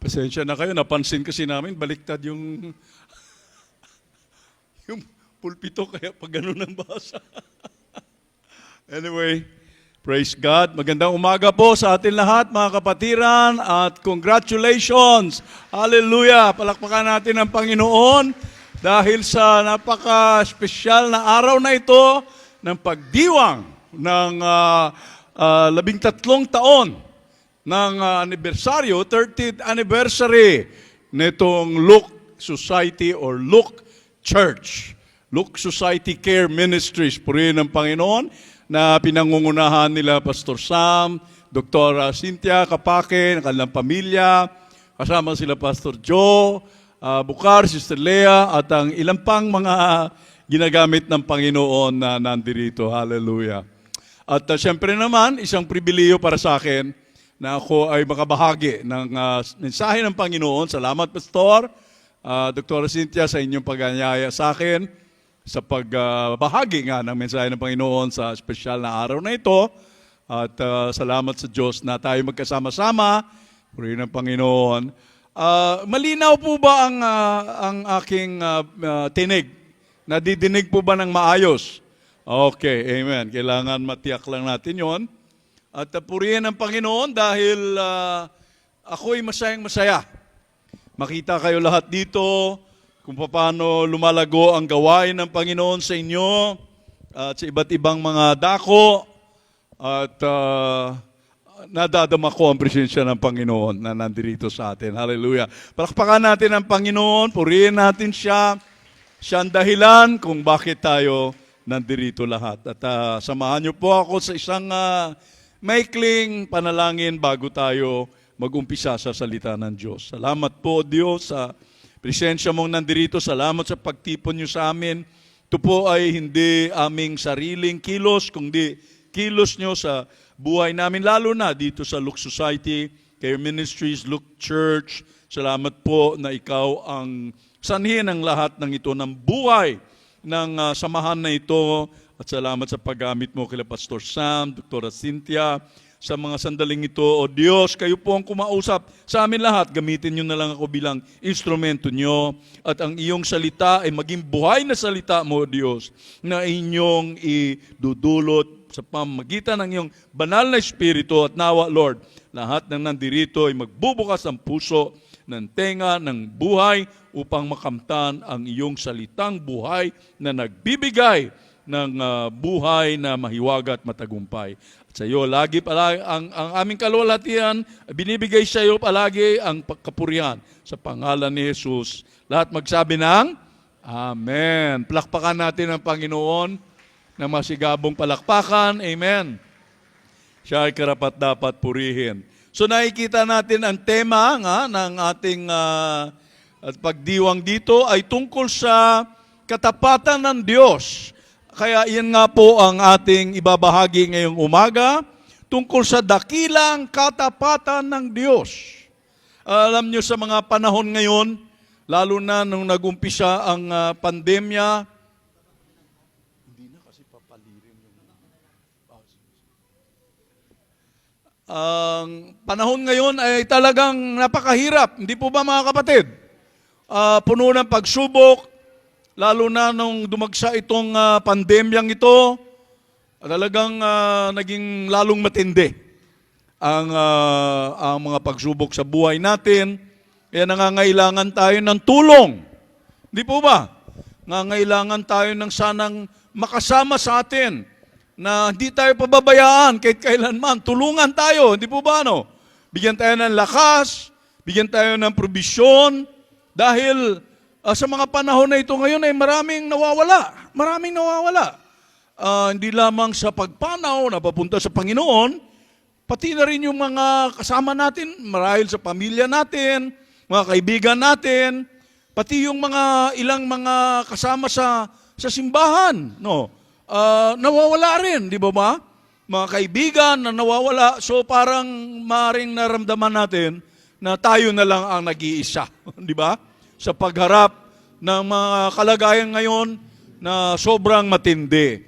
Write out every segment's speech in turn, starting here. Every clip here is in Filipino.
Pasensya na kayo, napansin kasi namin, baliktad yung yung pulpito, kaya pag ganun ang basa. Anyway, praise God. Magandang umaga po sa atin lahat, mga kapatiran, at congratulations! Hallelujah! Palakpakan natin ang Panginoon dahil sa napaka-espesyal na araw na ito ng pagdiwang ng 13 taon ng anibersaryo, 30th anniversary nitong Look Society or Look Church. Look Society Care Ministries, purihin ng Panginoon, na pinangungunahan nila Pastor Sam, Dr. Cynthia Kapake, ng kanilang pamilya, kasama sila Pastor Joe, Bukar, Sister Lea, at ang ilang pang mga ginagamit ng Panginoon na nandirito. Hallelujah. At siyempre naman, isang pribiliyo para sa akin na ako ay makabahagi ng mensahe ng Panginoon. Salamat, Pastor, Dr. Cynthia, sa inyong pag-anyaya sa akin sa pagbahagi nga ng mensahe ng Panginoon sa espesyal na araw na ito. At salamat sa Diyos na tayo magkasama-sama. Purihin ng Panginoon. Malinaw po ba ang aking tinig? Nadidinig po ba ng maayos? Okay, amen. Kailangan matiyak lang natin yon. At purihin ng Panginoon dahil ako'y masayang-masaya. Makita kayo lahat dito kung paano lumalago ang gawain ng Panginoon sa inyo at sa iba't ibang mga dako. At nadadama ko ang presensya ng Panginoon na nandito sa atin. Hallelujah. Palakpakan natin ang Panginoon, purihin natin siya. Siya ang dahilan kung bakit tayo nandito lahat. At samahan niyo po ako sa isang maikling panalangin bago tayo mag-umpisa sa salita ng Diyos. Salamat po, Diyos, sa presensya mong nandito. Salamat sa pagtipon niyo sa amin. Ito po ay hindi aming sariling kilos, kundi kilos niyo sa buhay namin, lalo na dito sa Look Society, Care Ministries, Look Church. Salamat po na ikaw ang sanhin ng lahat ng ito ng buhay ng samahan na ito. At salamat sa paggamit mo kila Pastor Sam, Dr. Cynthia, sa mga sandaling ito. O Diyos, kayo po ang kumausap sa amin lahat. Gamitin nyo na lang ako bilang instrumento nyo. At ang iyong salita ay maging buhay na salita mo, Diyos, na inyong idudulot sa pamagitan ng iyong banal na Espiritu. At nawa, Lord, lahat ng nandirito ay magbubukas ang puso ng tenga, ng buhay, upang makamtan ang iyong salitang buhay na nagbibigay ng buhay na mahiwaga at matagumpay. At sa iyo, lagi palagi, ang aming kalwalhatian, binibigay sa iyo palagi ang kapurihan sa pangalan ni Jesus. Lahat magsabi ng Amen. Palakpakan natin ang Panginoon na masigabong palakpakan. Amen. Siya ay karapat-dapat purihin. So nakikita natin ang tema nga ng ating at pagdiwang dito ay tungkol sa katapatan ng Diyos. Kaya iyan nga po ang ating ibabahagi ngayong umaga, tungkol sa dakilang katapatan ng Diyos. Alam niyo sa mga panahon ngayon, lalo na nung nag-umpisa ang pandemya, hindi na kasi papalirin yung ang panahon ngayon ay talagang napakahirap. Hindi po ba, mga kapatid? Puno ng pagsubok, lalo na nung dumagsa itong pandemyang ito, talagang naging lalong matindi ang mga pagsubok sa buhay natin. Kaya nangangailangan tayo ng tulong. Hindi po ba? Nangangailangan tayo ng sanang makasama sa atin na hindi tayo pababayaan kahit kailanman. Tulungan tayo. Hindi po ba, no? Bigyan tayo ng lakas, bigyan tayo ng probisyon, dahil sa mga panahon na ito ngayon ay maraming nawawala. Maraming nawawala. Hindi lamang sa pagpanaw na papunta sa Panginoon, pati na rin yung mga kasama natin, marahil sa pamilya natin, mga kaibigan natin, pati yung mga ilang mga kasama sa simbahan, no? Nawawala rin, di ba? Mga kaibigan na nawawala, so parang maring naramdaman natin na tayo na lang ang nag-iisa, di ba? Sa pagharap ng mga kalagayan ngayon na sobrang matindi.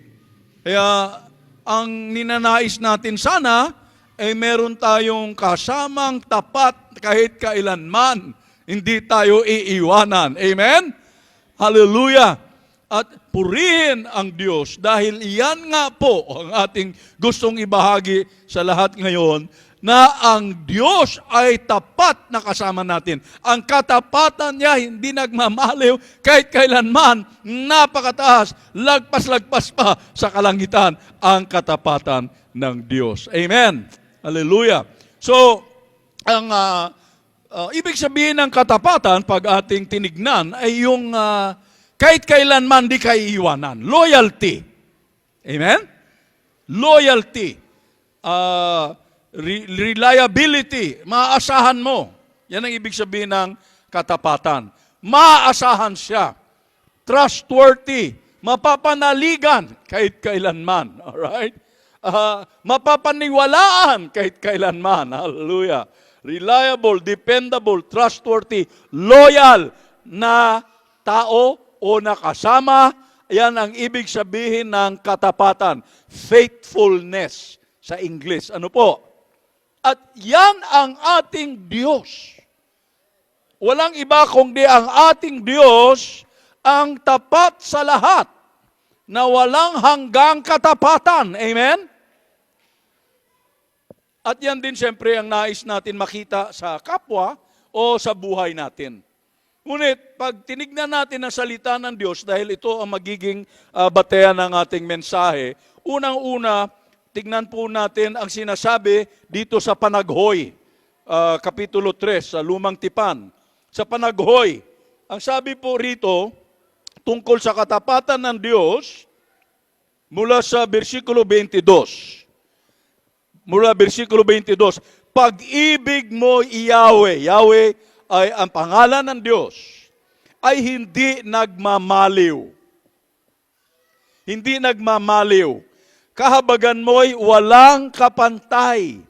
Kaya ang ninanais natin sana ay meron tayong kasamang tapat kahit kailanman. Hindi tayo iiwanan. Amen? Hallelujah! At purihin ang Diyos dahil iyan nga po ang ating gustong ibahagi sa lahat ngayon, na ang Diyos ay tapat na kasama natin. Ang katapatan niya hindi nagmamaliw kahit kailanman, napakataas, lagpas-lagpas pa sa kalangitan ang katapatan ng Diyos. Amen. Hallelujah. So, ang ibig sabihin ng katapatan pag ating tinignan ay yung kahit kailanman di kayo iiwanan. Loyalty. Amen? Loyalty. Reliability, maaasahan mo. Yan ang ibig sabihin ng katapatan. Maaasahan siya. Trustworthy, mapapanaligan kahit kailanman. Alright? Mapapaniwalaan kahit kailanman. Hallelujah. Reliable, dependable, trustworthy, loyal na tao o nakasama. Yan ang ibig sabihin ng katapatan. Faithfulness sa English. Ano po? At yan ang ating Diyos. Walang iba kundi ang ating Diyos ang tapat sa lahat na walang hanggang katapatan. Amen? At yan din siyempre ang nais natin makita sa kapwa o sa buhay natin. Ngunit pag tinignan natin ang salita ng Diyos, dahil ito ang magiging batayan ng ating mensahe, unang-una, tignan po natin ang sinasabi dito sa Panaghoy, Kapitulo 3, sa Lumang Tipan. Sa Panaghoy, ang sabi po rito, tungkol sa katapatan ng Diyos, mula sa versikulo 22. Mula versikulo 22, pag-ibig mo, Yahweh, Yahweh ay ang pangalan ng Diyos, ay hindi nagmamaliw. Hindi nagmamaliw. Kahabagan mo'y walang kapantay.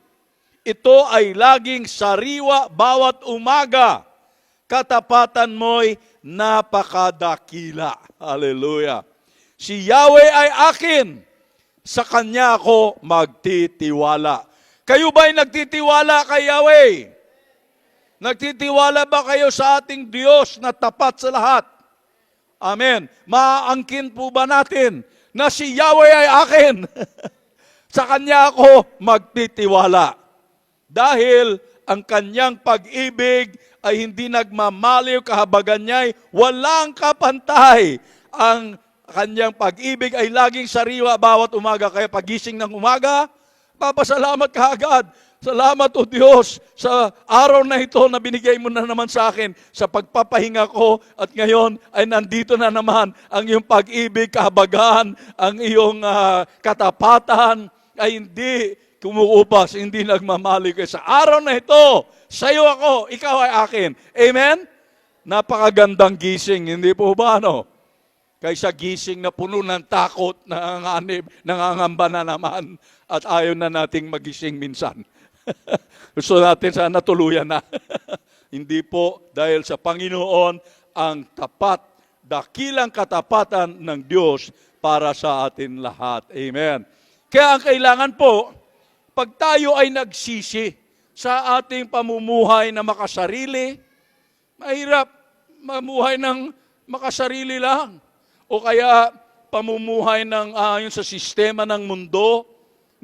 Ito ay laging sariwa bawat umaga. Katapatan mo'y napakadakila. Hallelujah. Si Yahweh ay akin. Sa Kanya ako magtitiwala. Kayo ba'y nagtitiwala kay Yahweh? Nagtitiwala ba kayo sa ating Diyos na tapat sa lahat? Amen. Maaangkin po ba natin na si Yahweh ay akin? Sa Kanya ako magtitiwala. Dahil ang Kanyang pag-ibig ay hindi nagmamaliw, kahabagan niya ay walang kapantay. Ang Kanyang pag-ibig ay laging sariwa bawat umaga. Kaya pagising ng umaga, papasalamat ka agad. Salamat o Diyos sa araw na ito na binigay mo na naman sa akin sa pagpapahinga ko at ngayon ay nandito na naman ang iyong pag-ibig, kahabagan, ang iyong katapatan ay hindi kumuupas, hindi nagmamaliw. Sa araw na ito, sa iyo ako, ikaw ay akin. Amen? Napakagandang gising, hindi po ba ano? Kaysa gising na puno ng takot, nanganganib, nangangamba na naman at ayaw na nating magising minsan. Gusto natin sana tuluyan na. Hindi po, dahil sa Panginoon ang tapat, dakilang katapatan ng Diyos para sa atin lahat. Amen. Kaya ang kailangan po, pag tayo ay nagsisi sa ating pamumuhay na makasarili, mahirap mamuhay ng makasarili lang. O kaya pamumuhay ng ayon sa sistema ng mundo,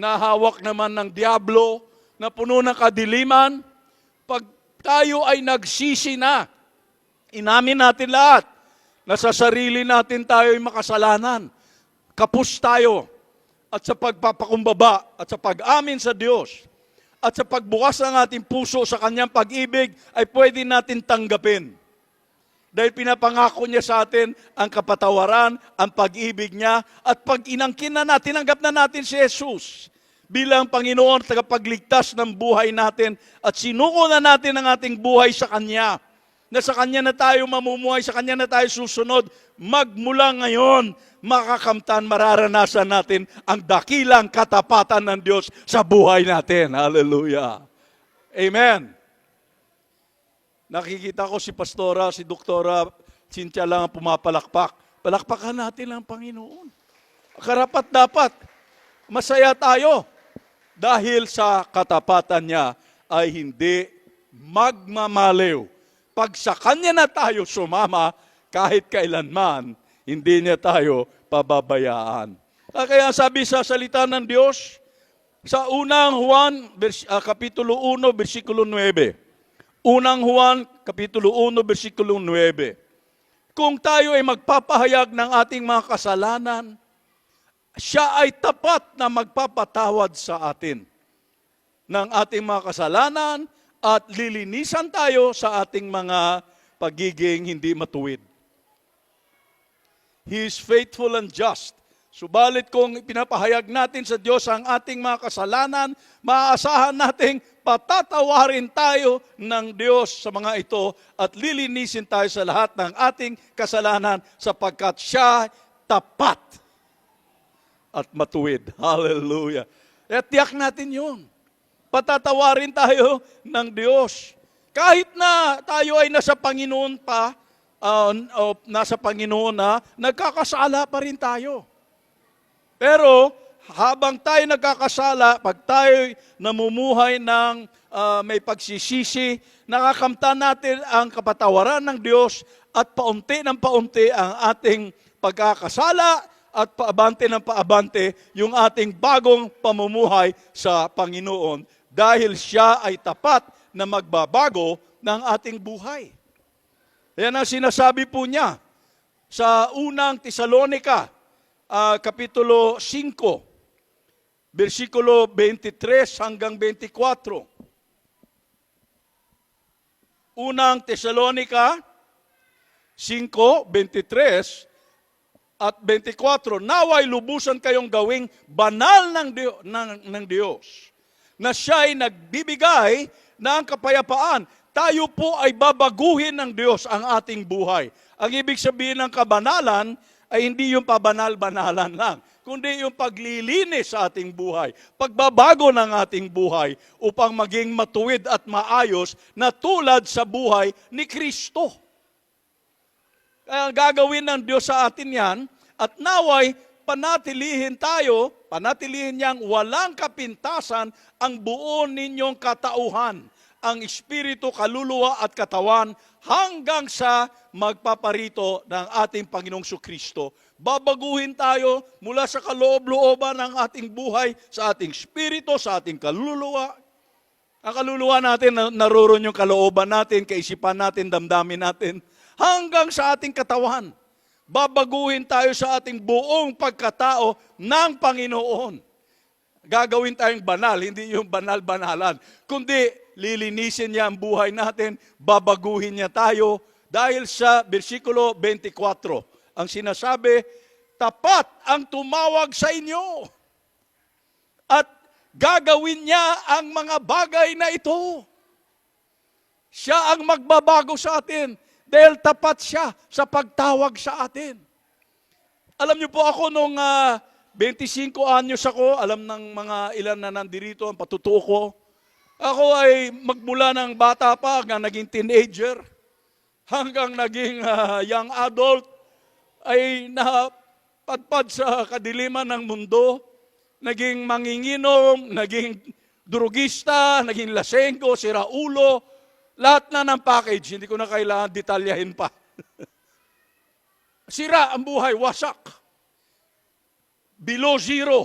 na hawak naman ng diablo, na puno ng kadiliman. Pag tayo ay nagsisi na, inamin natin lahat, na sa sarili natin tayo ay makasalanan, kapos tayo, at sa pagpapakumbaba, at sa pag-amin sa Diyos, at sa pagbukas ng ating puso sa Kanyang pag-ibig, ay pwede natin tanggapin. Dahil pinapangako niya sa atin ang kapatawaran, ang pag-ibig niya, at pag inangkin na natin, tinanggap na natin si Jesus bilang Panginoon, tagapagligtas ng buhay natin, at sinuko na natin ang ating buhay sa Kanya, na sa Kanya na tayo mamumuhay, sa Kanya na tayo susunod, magmula ngayon, makakamtan, mararanasan natin ang dakilang katapatan ng Diyos sa buhay natin. Hallelujah. Amen. Nakikita ko si Pastora, si Doktora Cynthia lang ang pumapalakpak. Palakpakan natin ang Panginoon. Karapat dapat. Masaya tayo. dahil sa katapatan niya ay hindi magmamaliw. Pag sa Kanya na tayo sumama, kahit kailanman, hindi niya tayo pababayaan. Kaya sabi sa salita ng Diyos, sa unang Juan, Kapitulo 1, versikulo 9. Unang Juan, Kapitulo 1, versikulo 9. Kung tayo ay magpapahayag ng ating mga kasalanan, siya ay tapat na magpapatawad sa atin ng ating mga kasalanan at lilinisan tayo sa ating mga pagiging hindi matuwid. He is faithful and just. Subalit kung pinapahayag natin sa Diyos ang ating mga kasalanan, maaasahan nating patatawarin tayo ng Diyos sa mga ito at lilinisin tayo sa lahat ng ating kasalanan sapagkat siya tapat at matuwid. Hallelujah. At tiyak natin yun. Patatawarin tayo ng Diyos. Kahit na tayo ay nasa Panginoon pa, nasa Panginoon na, nagkakasala pa rin tayo. Pero habang tayo nagkakasala, pag tayo namumuhay ng may pagsisisi, nakakamtan natin ang kapatawaran ng Diyos at paunti ng paunti ang ating pagkakasala at paabante ng paabante yung ating bagong pamumuhay sa Panginoon dahil siya ay tapat na magbabago ng ating buhay. Yan ang sinasabi po niya sa unang Tesalonica, Kapitulo 5, versikulo 23 hanggang 24. Unang Tesalonica 5, 23 at 24, naway lubusan kayong gawing banal ng Diyos, na siya'y nagbibigay ng kapayapaan. Tayo po ay babaguhin ng Diyos ang ating buhay. Ang ibig sabihin ng kabanalan ay hindi yung pabanal-banalan lang, kundi yung paglilinis sa ating buhay, pagbabago ng ating buhay upang maging matuwid at maayos na tulad sa buhay ni Kristo. Kaya gagawin ng Diyos sa atin yan, at naway panatilihin niyang walang kapintasan ang buo ninyong katauhan, ang espiritu, kaluluwa at katawan hanggang sa magpaparito ng ating Panginoong Kristo. Babaguhin tayo mula sa kaloob-looban ng ating buhay, sa ating espiritu, sa ating kaluluwa. Ang kaluluwa natin, naroon yung kalooban natin, kaisipan natin, damdamin natin, hanggang sa ating katawan. Babaguhin tayo sa ating buong pagkatao ng Panginoon. Gagawin tayong banal, hindi yung banal-banalan, kundi lilinisin niya ang buhay natin, babaguhin niya tayo dahil sa versikulo 24. Ang sinasabi, tapat ang tumawag sa inyo at gagawin niya ang mga bagay na ito. Siya ang magbabago sa atin dahil tapat siya sa pagtawag sa atin. Alam niyo po ako nung 25 anyos ako, alam ng mga ilan na nandirito ang patutuo ko. Ako ay magmula ng bata pa hanggang naging teenager, hanggang naging young adult, ay napadpad sa kadiliman ng mundo, naging manginginom, naging drugista, naging lasenggo, siraulo, lahat na ng package, hindi ko na kailangan detalyahin pa. Sira ang buhay, wasak. Below zero.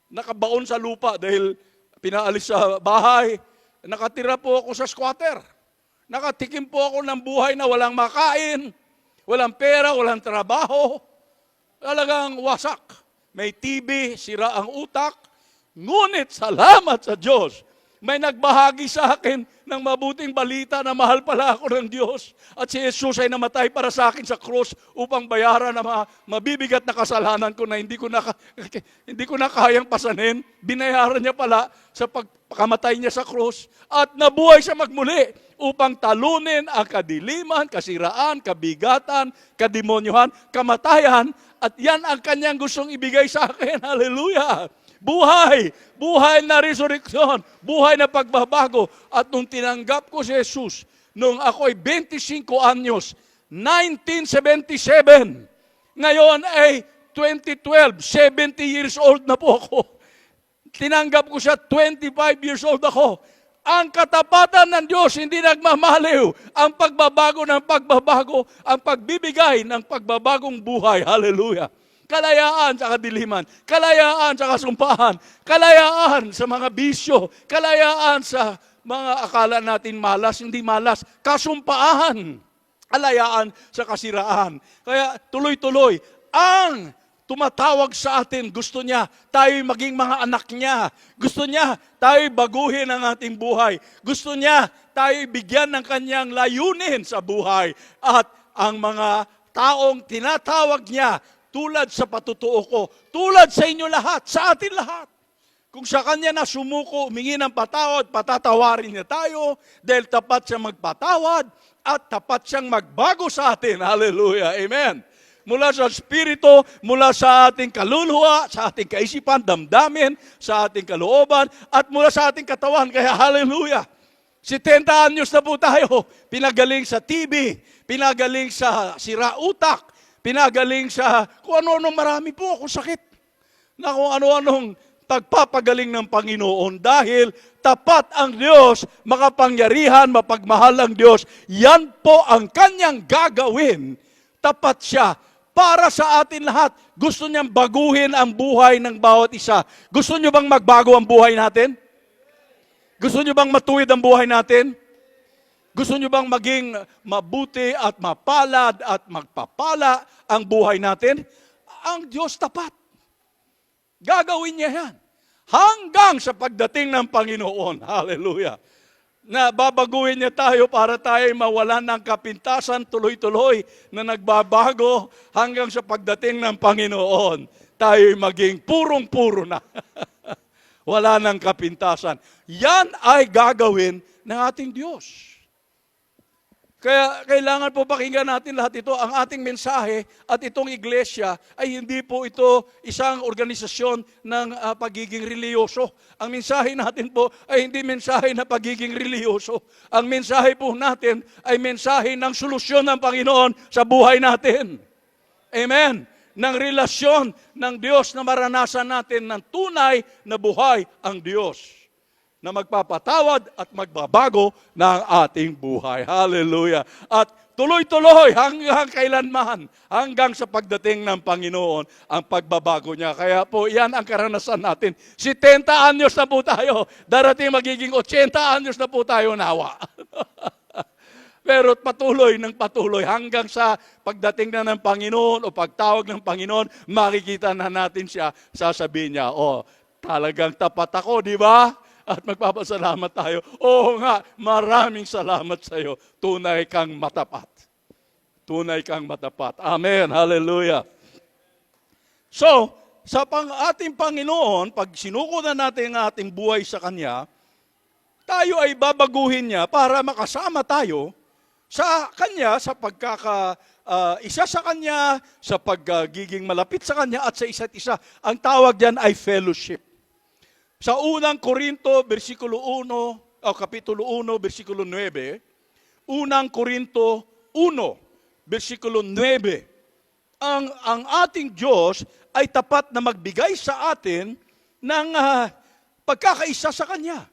Nakabaon sa lupa dahil pinaalis sa bahay. Nakatira po ako sa squatter. Nakatikim po ako ng buhay na walang makain, walang pera, walang trabaho. Talagang wasak. May TB, sira ang utak. Ngunit salamat sa Diyos, may nagbahagi sa akin ng mabuting balita na mahal pala ako ng Diyos. At si Jesus ay namatay para sa akin sa krus upang bayaran ang mabibigat na kasalanan ko na hindi ko na kayang pasanin. Binayaran niya pala sa pagkamatay niya sa krus. At nabuhay siya magmuli upang talunin ang kadiliman, kasiraan, kabigatan, kademonyohan, kamatayan. At yan ang kanyang gustong ibigay sa akin. Hallelujah! Buhay na resurreksyon, buhay na pagbabago. At nung tinanggap ko si Jesus, nung ako'y 25 anyos, 1977, ngayon ay 2012, 70 years old na po ako. Tinanggap ko siya, 25 years old ako. Ang katapatan ng Diyos hindi nagmamaliw. Ang pagbabago ng pagbabago, ang pagbibigay ng pagbabagong buhay. Hallelujah. Kalayaan sa kadiliman, kalayaan sa kasumpahan, kalayaan sa mga bisyo, kalayaan sa mga akala natin malas, hindi malas, kasumpaan, kalayaan sa kasiraan. Kaya tuloy-tuloy, ang tumatawag sa atin, gusto niya tayo maging mga anak niya. Gusto niya tayo baguhin ang ating buhay. Gusto niya tayo bigyan ng kanyang layunin sa buhay. At ang mga taong tinatawag niya, tulad sa patutuo ko, tulad sa inyo lahat, sa atin lahat. Kung sa kanya na sumuko, humingi ng patawad, patatawarin niya tayo dahil tapat siyang magpatawad at tapat siyang magbago sa atin. Hallelujah. Amen. Mula sa Espiritu, mula sa ating kaluluwa, sa ating kaisipan, damdamin, sa ating kalooban, at mula sa ating katawan. Kaya hallelujah. 70 anyos na po tayo, pinagaling sa TB, pinagaling sa sirautak, pinagaling sa kung ano-ano, marami po akong sakit. Na kung ano-anong pagpapagaling ng Panginoon dahil tapat ang Diyos, makapangyarihan, mapagmahal ang Diyos. Yan po ang kanyang gagawin. Tapat siya para sa atin lahat. Gusto niyang baguhin ang buhay ng bawat isa. Gusto niyo bang magbago ang buhay natin? Gusto niyo bang matuwid ang buhay natin? Gusto niyo bang maging mabuti at mapalad at magpapala ang buhay natin? Ang Diyos tapat. Gagawin niya yan. Hanggang sa pagdating ng Panginoon. Hallelujah. Na babaguhin niya tayo para tayo mawalan ng kapintasan tuloy-tuloy na nagbabago hanggang sa pagdating ng Panginoon. Tayo maging purong-puro na. Wala ng kapintasan. Yan ay gagawin ng ating Diyos. Kaya kailangan po pakinggan natin lahat ito. Ang ating mensahe at itong iglesia ay hindi po ito isang organisasyon ng pagiging reliyoso. Ang mensahe natin po ay hindi mensahe na pagiging reliyoso. Ang mensahe po natin ay mensahe ng solusyon ng Panginoon sa buhay natin. Amen. Ng relasyon ng Diyos na maranasan natin ng tunay na buhay ang Diyos na magpapatawad at magbabago ng ating buhay. Hallelujah. At tuloy-tuloy hanggang kailanman, hanggang sa pagdating ng Panginoon, ang pagbabago niya. Kaya po, yan ang karanasan natin. 70 anyos na po tayo. Darating magiging 80 anyos na po tayo nawa. Pero patuloy ng patuloy hanggang sa pagdating na ng Panginoon o pagtawag ng Panginoon, makikita na natin siya, sasabihin niya, talagang tapat ako, di ba? At magpapasalamat tayo. Oo nga, maraming salamat sa iyo. Tunay kang matapat. Tunay kang matapat. Amen. Hallelujah. So, sa ating Panginoon, pag sinuko na natin ang ating buhay sa Kanya, tayo ay babaguhin niya para makasama tayo sa Kanya, sa isa sa Kanya, sa pagiging malapit sa Kanya at sa isa't isa. Ang tawag diyan ay fellowship. Sa unang Korinto, kapitulo 1, versikulo 9, unang Korinto 1, versikulo 9, ang ating Diyos ay tapat na magbigay sa atin ng pagkakaisa sa Kanya.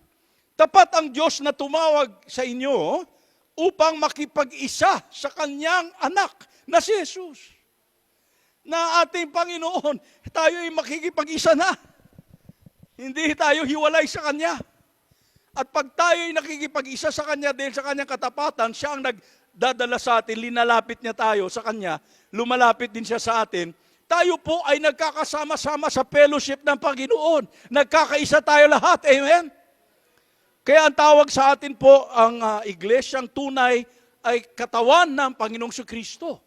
Tapat ang Diyos na tumawag sa inyo upang makipag-isa sa Kanyang anak na si Jesus. Na ating Panginoon, tayo ay makikipag-isa na. Hindi tayo hiwalay sa Kanya. At pag tayo ay nakikipag-isa sa Kanya dahil sa Kanyang katapatan, siya ang nagdadala sa atin, linalapit niya tayo sa Kanya, lumalapit din siya sa atin, tayo po ay nagkakasama-sama sa fellowship ng Panginoon. Nagkakaisa tayo lahat. Amen? Kaya ang tawag sa atin po, ang iglesyang tunay ay katawan ng Panginoong Kristo.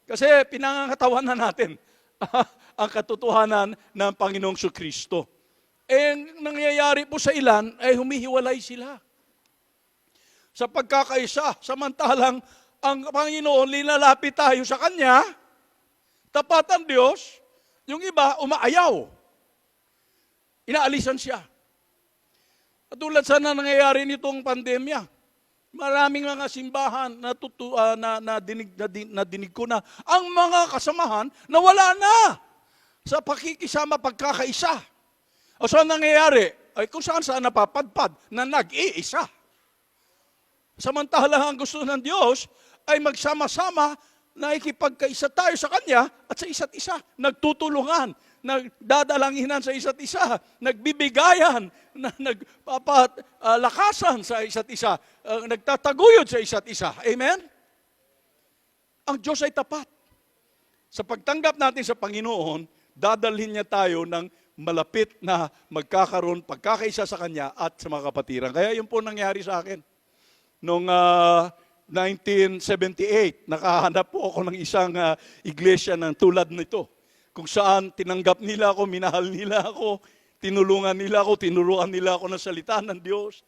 Kasi pinangangatawan na natin ang katotohanan ng Panginoong Kristo. Nangyayari po sa ilan ay humihiwalay sila. Sa pagkakaisa, samantalang ang Panginoon, linalapit tayo sa Kanya, tapat ang Diyos, yung iba umaayaw. Inaalisan siya. At tulad sana nangyayari nitong pandemya, maraming mga simbahan na dinig ko na ang mga kasamahan nawala na sa pakikisama pagkakaisa. O saan nangyayari? Ay kung saan napapadpad na nag-iisa. Samantala ang gusto ng Diyos ay magsama-sama, nakikipagkaisa tayo sa Kanya at sa isa't isa. Nagtutulungan, nagdadalanginan sa isa't isa, nagbibigayan, nagpapalakasan sa isa't isa, nagtataguyod sa isa't isa. Amen? Ang Diyos ay tapat. Sa pagtanggap natin sa Panginoon, dadalhin niya tayo ng malapit na magkakaroon, pagkakaisa sa Kanya at sa mga kapatiran. Kaya yun po nangyari sa akin. Noong 1978, nakahanap po ako ng isang iglesia ng tulad nito, kung saan tinanggap nila ako, minahal nila ako, tinulungan nila ako, tinuruan nila ako ng salita ng Diyos.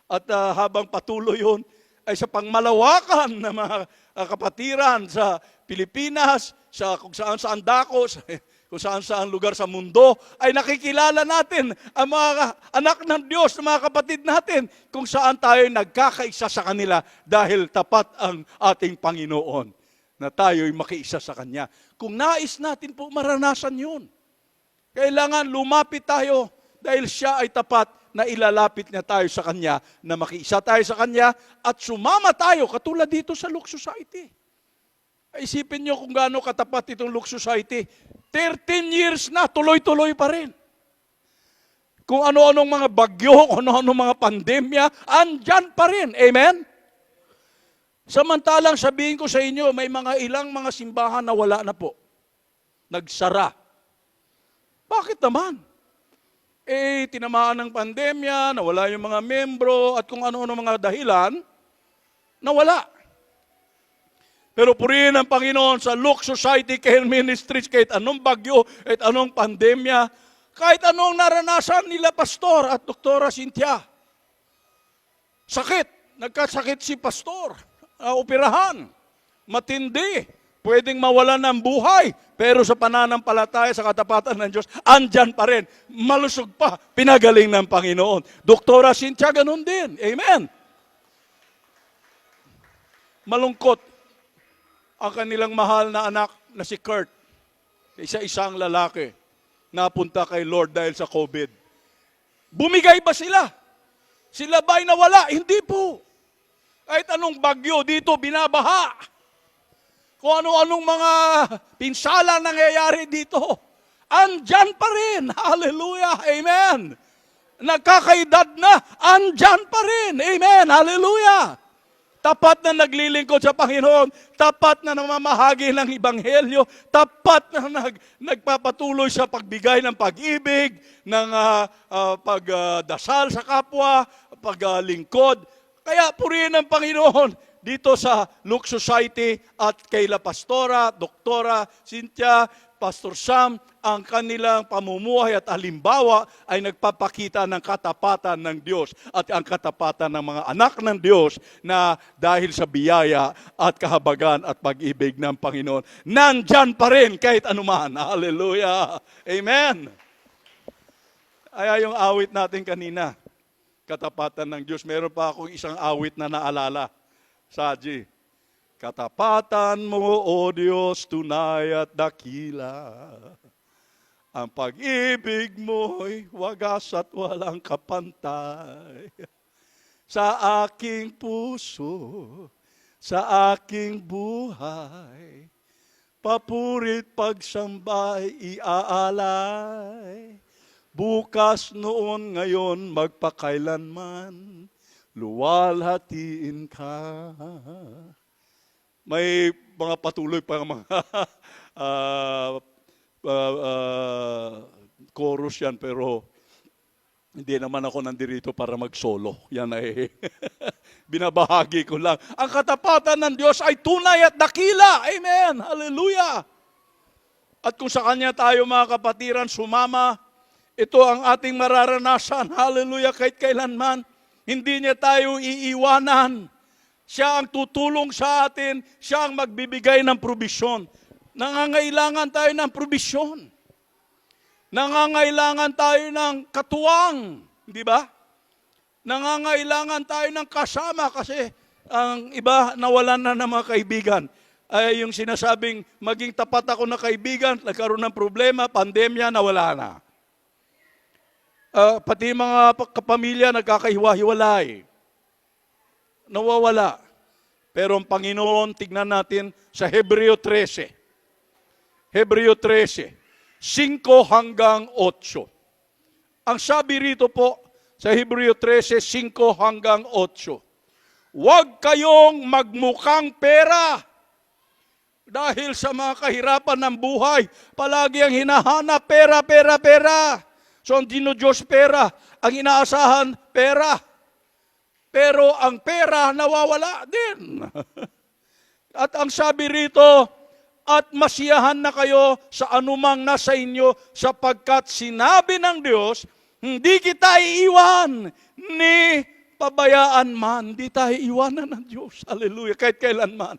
At habang patuloy yun, ay sa pangmalawakan ng mga kapatiran sa Pilipinas, sa kung saan dako, kung saan lugar sa mundo, ay nakikilala natin ang mga anak ng Diyos, mga kapatid natin, kung saan tayo nagkakaisa sa kanila dahil tapat ang ating Panginoon, na tayo'y makiisa sa Kanya. Kung nais natin po maranasan yun, kailangan lumapit tayo dahil siya ay tapat na ilalapit niya tayo sa Kanya, na makiisa tayo sa Kanya at sumama tayo katulad dito sa Lux Society. Isipin nyo kung gaano katapat itong Lux Society. 13 years na, tuloy-tuloy pa rin. Kung ano-anong mga bagyo, kung ano-anong mga pandemya, andyan pa rin. Amen? Samantalang sabihin ko sa inyo, may mga ilang mga simbahan na wala na po. Nagsara. Bakit naman? Tinamaan ng pandemya, nawala yung mga membro, at kung ano-ano mga dahilan, nawala. Pero purihin ang Panginoon sa Lux Society, Care Ministries, kahit anong bagyo, kahit anong pandemya, kahit anong naranasan nila Pastor at Doktora Cynthia. Sakit, nagkasakit si Pastor, operahan, matindi, pwedeng mawalan ng buhay, pero sa pananampalataya sa katapatan ng Diyos, andyan pa rin, malusog pa, pinagaling ng Panginoon. Doktora Cynthia, ganun din. Amen. Malungkot ang kanilang mahal na anak na si Kurt, isa-isang lalaki, napunta kay Lord dahil sa COVID. Bumigay ba sila? Sila ba'y nawala? Hindi po. Kahit anong bagyo dito, binabaha. Kung ano-anong mga pinsala nangyayari dito, andyan pa rin. Hallelujah. Amen. Nagkakaedad na, andyan pa rin. Amen. Hallelujah. Tapat na naglilingkod sa Panginoon, tapat na namamahagi ng Ebanghelyo, tapat na nagpapatuloy sa pagbigay ng pag-ibig, ng pagdasal sa kapwa, paglingkod. Kaya purihin ang Panginoon dito sa Lux Society at kaila Pastora, Doktora Cynthia, Pastor Sam, ang kanilang pamumuhay at halimbawa ay nagpapakita ng katapatan ng Diyos at ang katapatan ng mga anak ng Diyos na dahil sa biyaya at kahabagan at pag-ibig ng Panginoon, nandyan pa rin kahit anuman. Hallelujah! Amen! Ay yung awit natin kanina, katapatan ng Diyos. Meron pa akong isang awit na naalala. Saji, katapatan mo, O Diyos, tunay at dakila. Ang pag-ibig mo'y wagas at walang kapantay. Sa aking puso, sa aking buhay, papurit pagsambay iaalay. Bukas, noon, ngayon, magpakailanman, luwalhatiin ka. May mga patuloy pa mga chorus yan, pero hindi naman ako nandirito para mag-solo. Yan ay binabahagi ko lang. Ang katapatan ng Diyos ay tunay at dakila. Amen. Hallelujah. At kung sa Kanya tayo mga kapatiran sumama, ito ang ating mararanasan. Hallelujah. Kahit kailanman, hindi niya tayo iiwanan. Siya ang tutulong sa atin, siya ang magbibigay ng probisyon. Nangangailangan tayo ng probisyon. Nangangailangan tayo ng katuwang, di ba? Nangangailangan tayo ng kasama kasi ang iba nawalan na ng mga kaibigan. Ay yung sinasabing maging tapat ako na kaibigan, nagkaroon ng problema, pandemya, nawala na. Pati mga kapamilya nagkakahiwa-hiwalay. Nawawala. Pero ang Panginoon, tignan natin sa Hebreo 13. Hebreo 13, 5 hanggang 8. Ang sabi rito po sa Hebreo 13, 5 hanggang 8. Huwag kayong magmukhang pera. Dahil sa mga kahirapan ng buhay, palagi ang hinahanap, pera, pera, pera. So ang dinodiyos pera, ang inaasahan, pera. Pero ang pera nawawala din. At ang sabi rito, at masiyahan na kayo sa anumang nasa inyo sapagkat sinabi ng Diyos, hindi kita iiwan ni pabayaan man. Hindi tayo iwanan ng Diyos. Hallelujah. Kahit kailanman.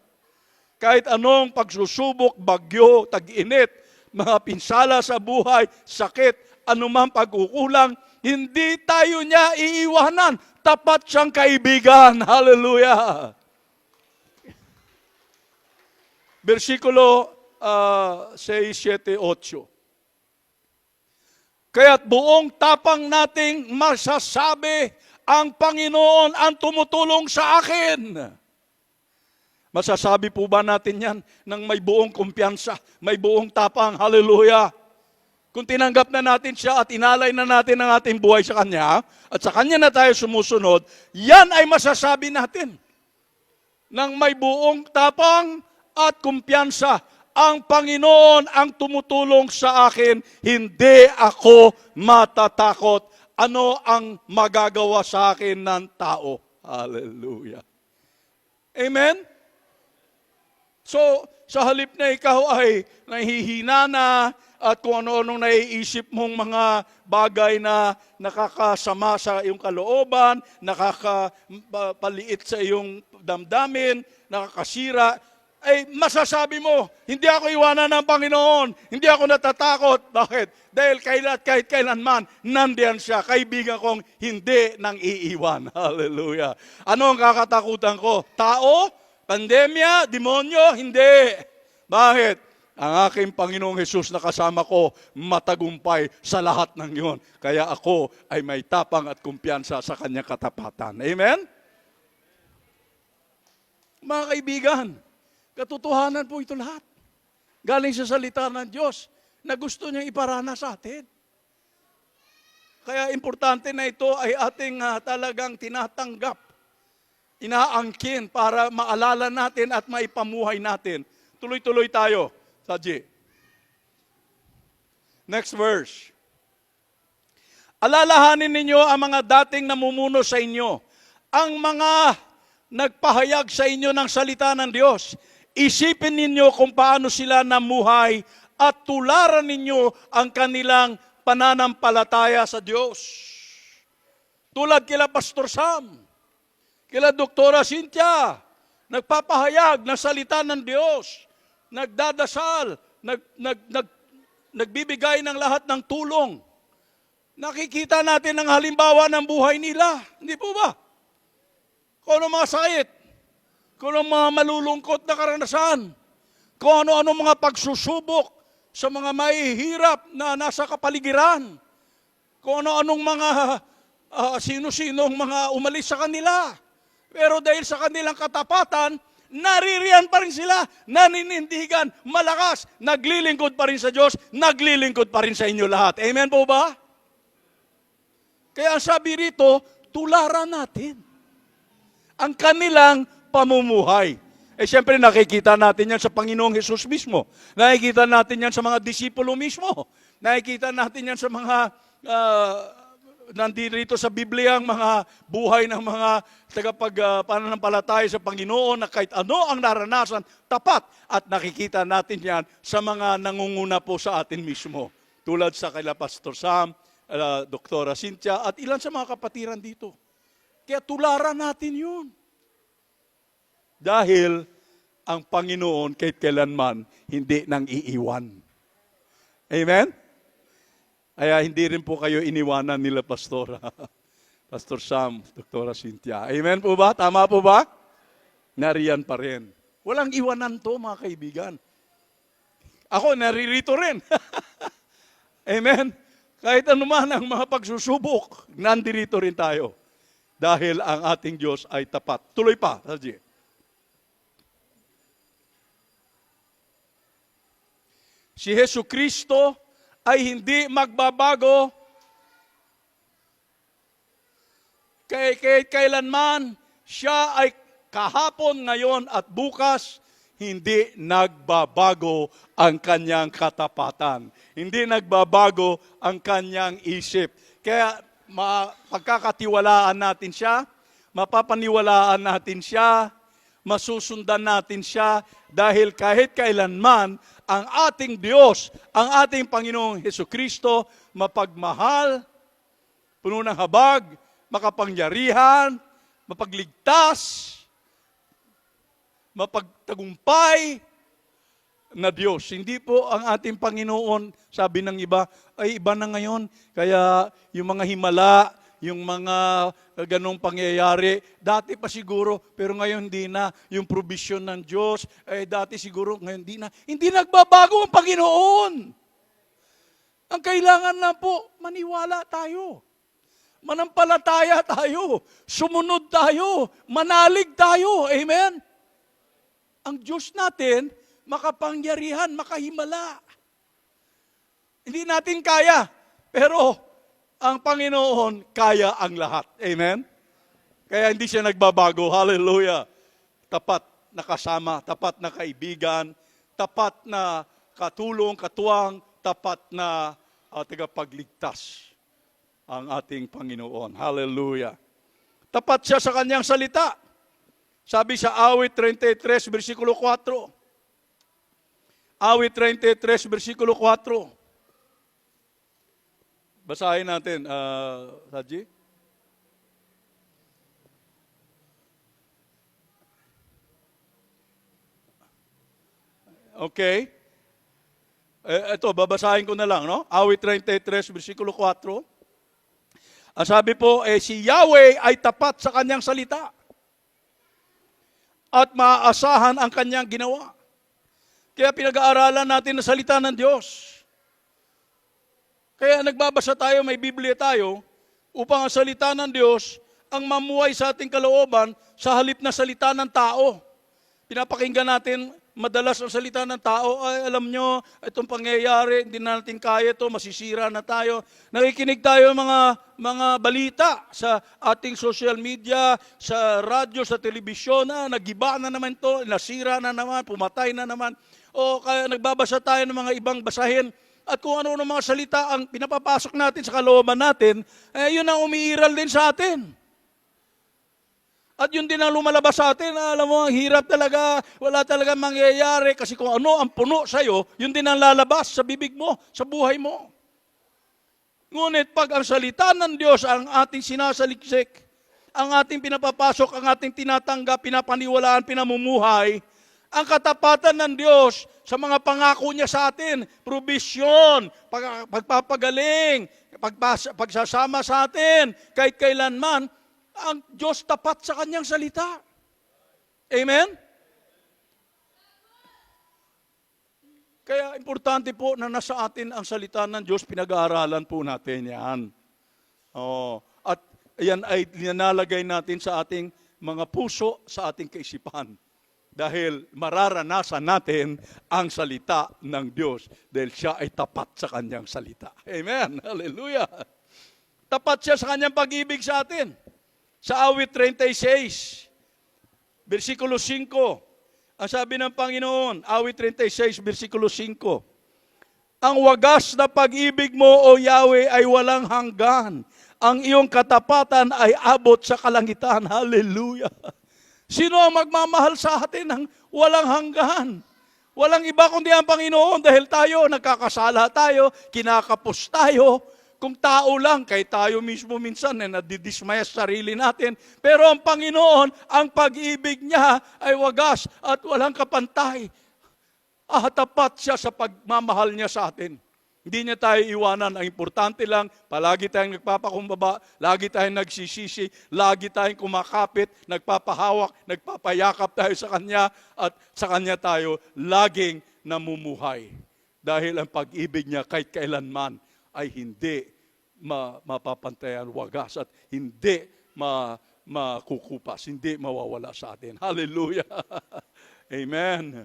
Kahit anong pagsusubok, bagyo, tag-init, mga pinsala sa buhay, sakit, anumang pagkukulang, hindi tayo niya iiwanan. Tapat siyang kaibigan. Hallelujah. Versikulo 6, 7, 8. Kaya't buong tapang nating masasabi, ang Panginoon ang tumutulong sa akin. Masasabi po ba natin yan ng may buong kumpiyansa, may buong tapang? Hallelujah! Kung tinanggap na natin siya at inalay na natin ang ating buhay sa Kanya, at sa Kanya na tayo sumusunod, yan ay masasabi natin ng may buong tapang at kumpiyansa. Ang Panginoon ang tumutulong sa akin, hindi ako matatakot. Ano ang magagawa sa akin ng tao? Hallelujah! Amen? So, sa halip na ikaw ay nahihina na at kung ano-anong naiisip mong mga bagay na nakakasama sa iyong kalooban, nakakapaliit sa iyong damdamin, nakakasira, ay masasabi mo, hindi ako iwanan ng Panginoon, hindi ako natatakot. Bakit? Dahil kahit kailanman, nandiyan siya, kaibigan kong hindi nang iiwan. Hallelujah. Ano ang kakatakutan ko? Tao? Pandemya? Demonyo? Hindi. Bakit? Ang aking Panginoong Hesus na kasama ko, matagumpay sa lahat ng iyon. Kaya ako ay may tapang at kumpiyansa sa kanyang katapatan. Amen? Mga kaibigan, katotohanan po ito lahat. Galing sa salita ng Diyos na gusto niyang iparana sa atin. Kaya importante na ito ay ating talagang tinatanggap, inaangkin para maalala natin at maipamuhay natin. Tuloy-tuloy tayo sa G. Next verse. Alalahanin ninyo ang mga dating namumuno sa inyo, ang mga nagpahayag sa inyo ng salita ng Diyos. Isipin ninyo kung paano sila namuhay at tularan ninyo ang kanilang pananampalataya sa Diyos. Tulad kila Pastor Sam, kila Doktora Cynthia, nagpapahayag ng salita ng Diyos, nagdadasal, nagbibigay ng lahat ng tulong. Nakikita natin ang halimbawa ng buhay nila. Hindi po ba? Kung ano mga sakit, kung ano mga malulungkot na karanasan, kung ano-ano mga pagsusubok sa mga mahihirap na nasa kapaligiran, kung ano-anong mga sino-sinong mga umalis sa kanila. Pero dahil sa kanilang katapatan, naririyan pa rin sila, naninindigan, malakas, naglilingkod pa rin sa Diyos, naglilingkod pa rin sa inyo lahat. Amen po ba? Kaya sabi rito, tularan natin ang kanilang pamumuhay. Eh siyempre nakikita natin yan sa Panginoong Hesus mismo. Nakikita natin yan sa mga disipulo mismo. Nakikita natin yan sa mga nandito sa Biblia ang mga buhay ng mga pananampalataya sa Panginoon na kahit ano ang naranasan, tapat. At nakikita natin yan sa mga nangunguna po sa atin mismo. Tulad sa kila Pastor Sam, Doktora Cynthia, at ilan sa mga kapatiran dito. Kaya tularan natin yun. Dahil ang Panginoon kahit kailanman hindi nang iiwan. Amen? Kaya hindi rin po kayo iniwanan nila Pastora. Pastor Sam, Doktora Cynthia. Amen po ba? Tama po ba? Nariyan pa rin. Walang iwanan to mga kaibigan. Ako naririto rin. Amen? Kahit anuman ang mga pagsusubok, nandirito rin tayo. Dahil ang ating Diyos ay tapat. Tuloy pa, Haji. Si Jesucristo ay hindi magbabago kailanman. Siya ay kahapon, ngayon at bukas, hindi nagbabago ang kanyang katapatan. Hindi nagbabago ang kanyang isip. Kaya pagkakatiwalaan natin siya, mapapaniwalaan natin siya, masusundan natin siya, dahil kahit kailanman, ang ating Diyos, ang ating Panginoong Hesukristo, mapagmahal, puno ng habag, makapangyarihan, mapagligtas, mapagtagumpay na Diyos. Hindi po ang ating Panginoon, sabi ng iba, ay iba na ngayon. Kaya yung mga himala, yung mga ganong pangyayari, dati pa siguro, pero ngayon hindi na. Yung provision ng Diyos, dati siguro, ngayon hindi na. Hindi nagbabago ang Panginoon. Ang kailangan lang po, maniwala tayo. Manampalataya tayo. Sumunod tayo. Manalig tayo. Amen? Ang Diyos natin, makapangyarihan, makahimala. Hindi natin kaya, pero ang Panginoon kaya ang lahat. Amen? Kaya hindi siya nagbabago. Hallelujah. Tapat na kasama, tapat na kaibigan, tapat na katulong, katuwang, tapat na tagapagligtas ang ating Panginoon. Hallelujah. Tapat siya sa kanyang salita. Sabi sa awit 33, versikulo 4. Awit 33, versikulo 4. Basahin natin, Haji. Okay. Ito, babasahin ko na lang, no? Awit 33, versikulo 4. Ang sabi po, si Yahweh ay tapat sa kanyang salita at maaasahan ang kanyang ginawa. Kaya pinag-aaralan natin ang salita ng Diyos. Kaya nagbabasa tayo, may Biblia tayo, upang ang salita ng Diyos ang mamuhay sa ating kalooban sa halip na salita ng tao. Pinapakinggan natin madalas ang salita ng tao, ay alam nyo, itong pangyayari, hindi na natin kaya ito, masisira na tayo. Nakikinig tayo mga balita sa ating social media, sa radyo, sa telebisyon, nagiba na naman ito, nasira na naman, pumatay na naman. O kaya nagbabasa tayo ng mga ibang basahin, at kung ano ng mga salita ang pinapapasok natin sa kalooban natin, yun ang umiiral din sa atin. At yun din ang lumalabas sa atin, alam mo, ang hirap talaga, wala talaga mangyayari, kasi kung ano ang puno sa'yo, yun din ang lalabas sa bibig mo, sa buhay mo. Ngunit pag ang salita ng Diyos ang ating sinasaliksik, ang ating pinapapasok, ang ating tinatanggap, pinapaniwalaan, pinamumuhay, ang katapatan ng Diyos sa mga pangako niya sa atin, provision, pagpapagaling, pagsasama sa atin, kahit kailanman, ang Diyos tapat sa kanyang salita. Amen? Kaya importante po na nasa atin ang salita ng Diyos, pinag-aaralan po natin yan. At yan ay linalagay natin sa ating mga puso, sa ating kaisipan. Dahil mararanasan natin ang salita ng Diyos dahil siya ay tapat sa kanyang salita. Amen? Hallelujah! Tapat siya sa kanyang pag-ibig sa atin. Sa awit 36, versikulo 5, ang sabi ng Panginoon, awit 36, versikulo 5, ang wagas na pag-ibig mo, O Yahweh, ay walang hanggan. Ang iyong katapatan ay abot sa kalangitan. Hallelujah! Sino ang magmamahal sa atin ng walang hanggan? Walang iba kundi ang Panginoon dahil tayo, nagkakasala tayo, kinakapos tayo. Kung tao lang, kay tayo mismo minsan nadidismaya sa sarili natin. Pero ang Panginoon, ang pag-ibig niya ay wagas at walang kapantay. Tapat siya sa pagmamahal niya sa atin. Hindi niya tayo iwanan. Ang importante lang, palagi tayong nagpapakumbaba, lagi tayong nagsisisi, lagi tayong kumakapit, nagpapahawak, nagpapayakap tayo sa Kanya, at sa Kanya tayo laging namumuhay. Dahil ang pag-ibig niya kahit kailanman ay hindi mapapantayan, wagas, at hindi makukupas, hindi mawawala sa atin. Hallelujah! Amen!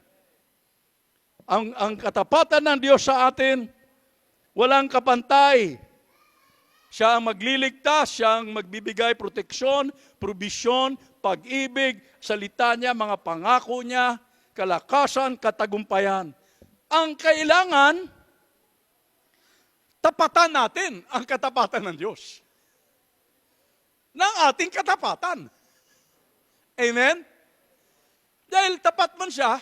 Ang katapatan ng Diyos sa atin, walang kapantay. Siya ang magliligtas, siya ang magbibigay proteksyon, probisyon, pag-ibig, salita niya, mga pangako niya, kalakasan, katagumpayan. Ang kailangan, tapatan natin ang katapatan ng Diyos. Ng ating katapatan. Amen? Dahil tapat man siya,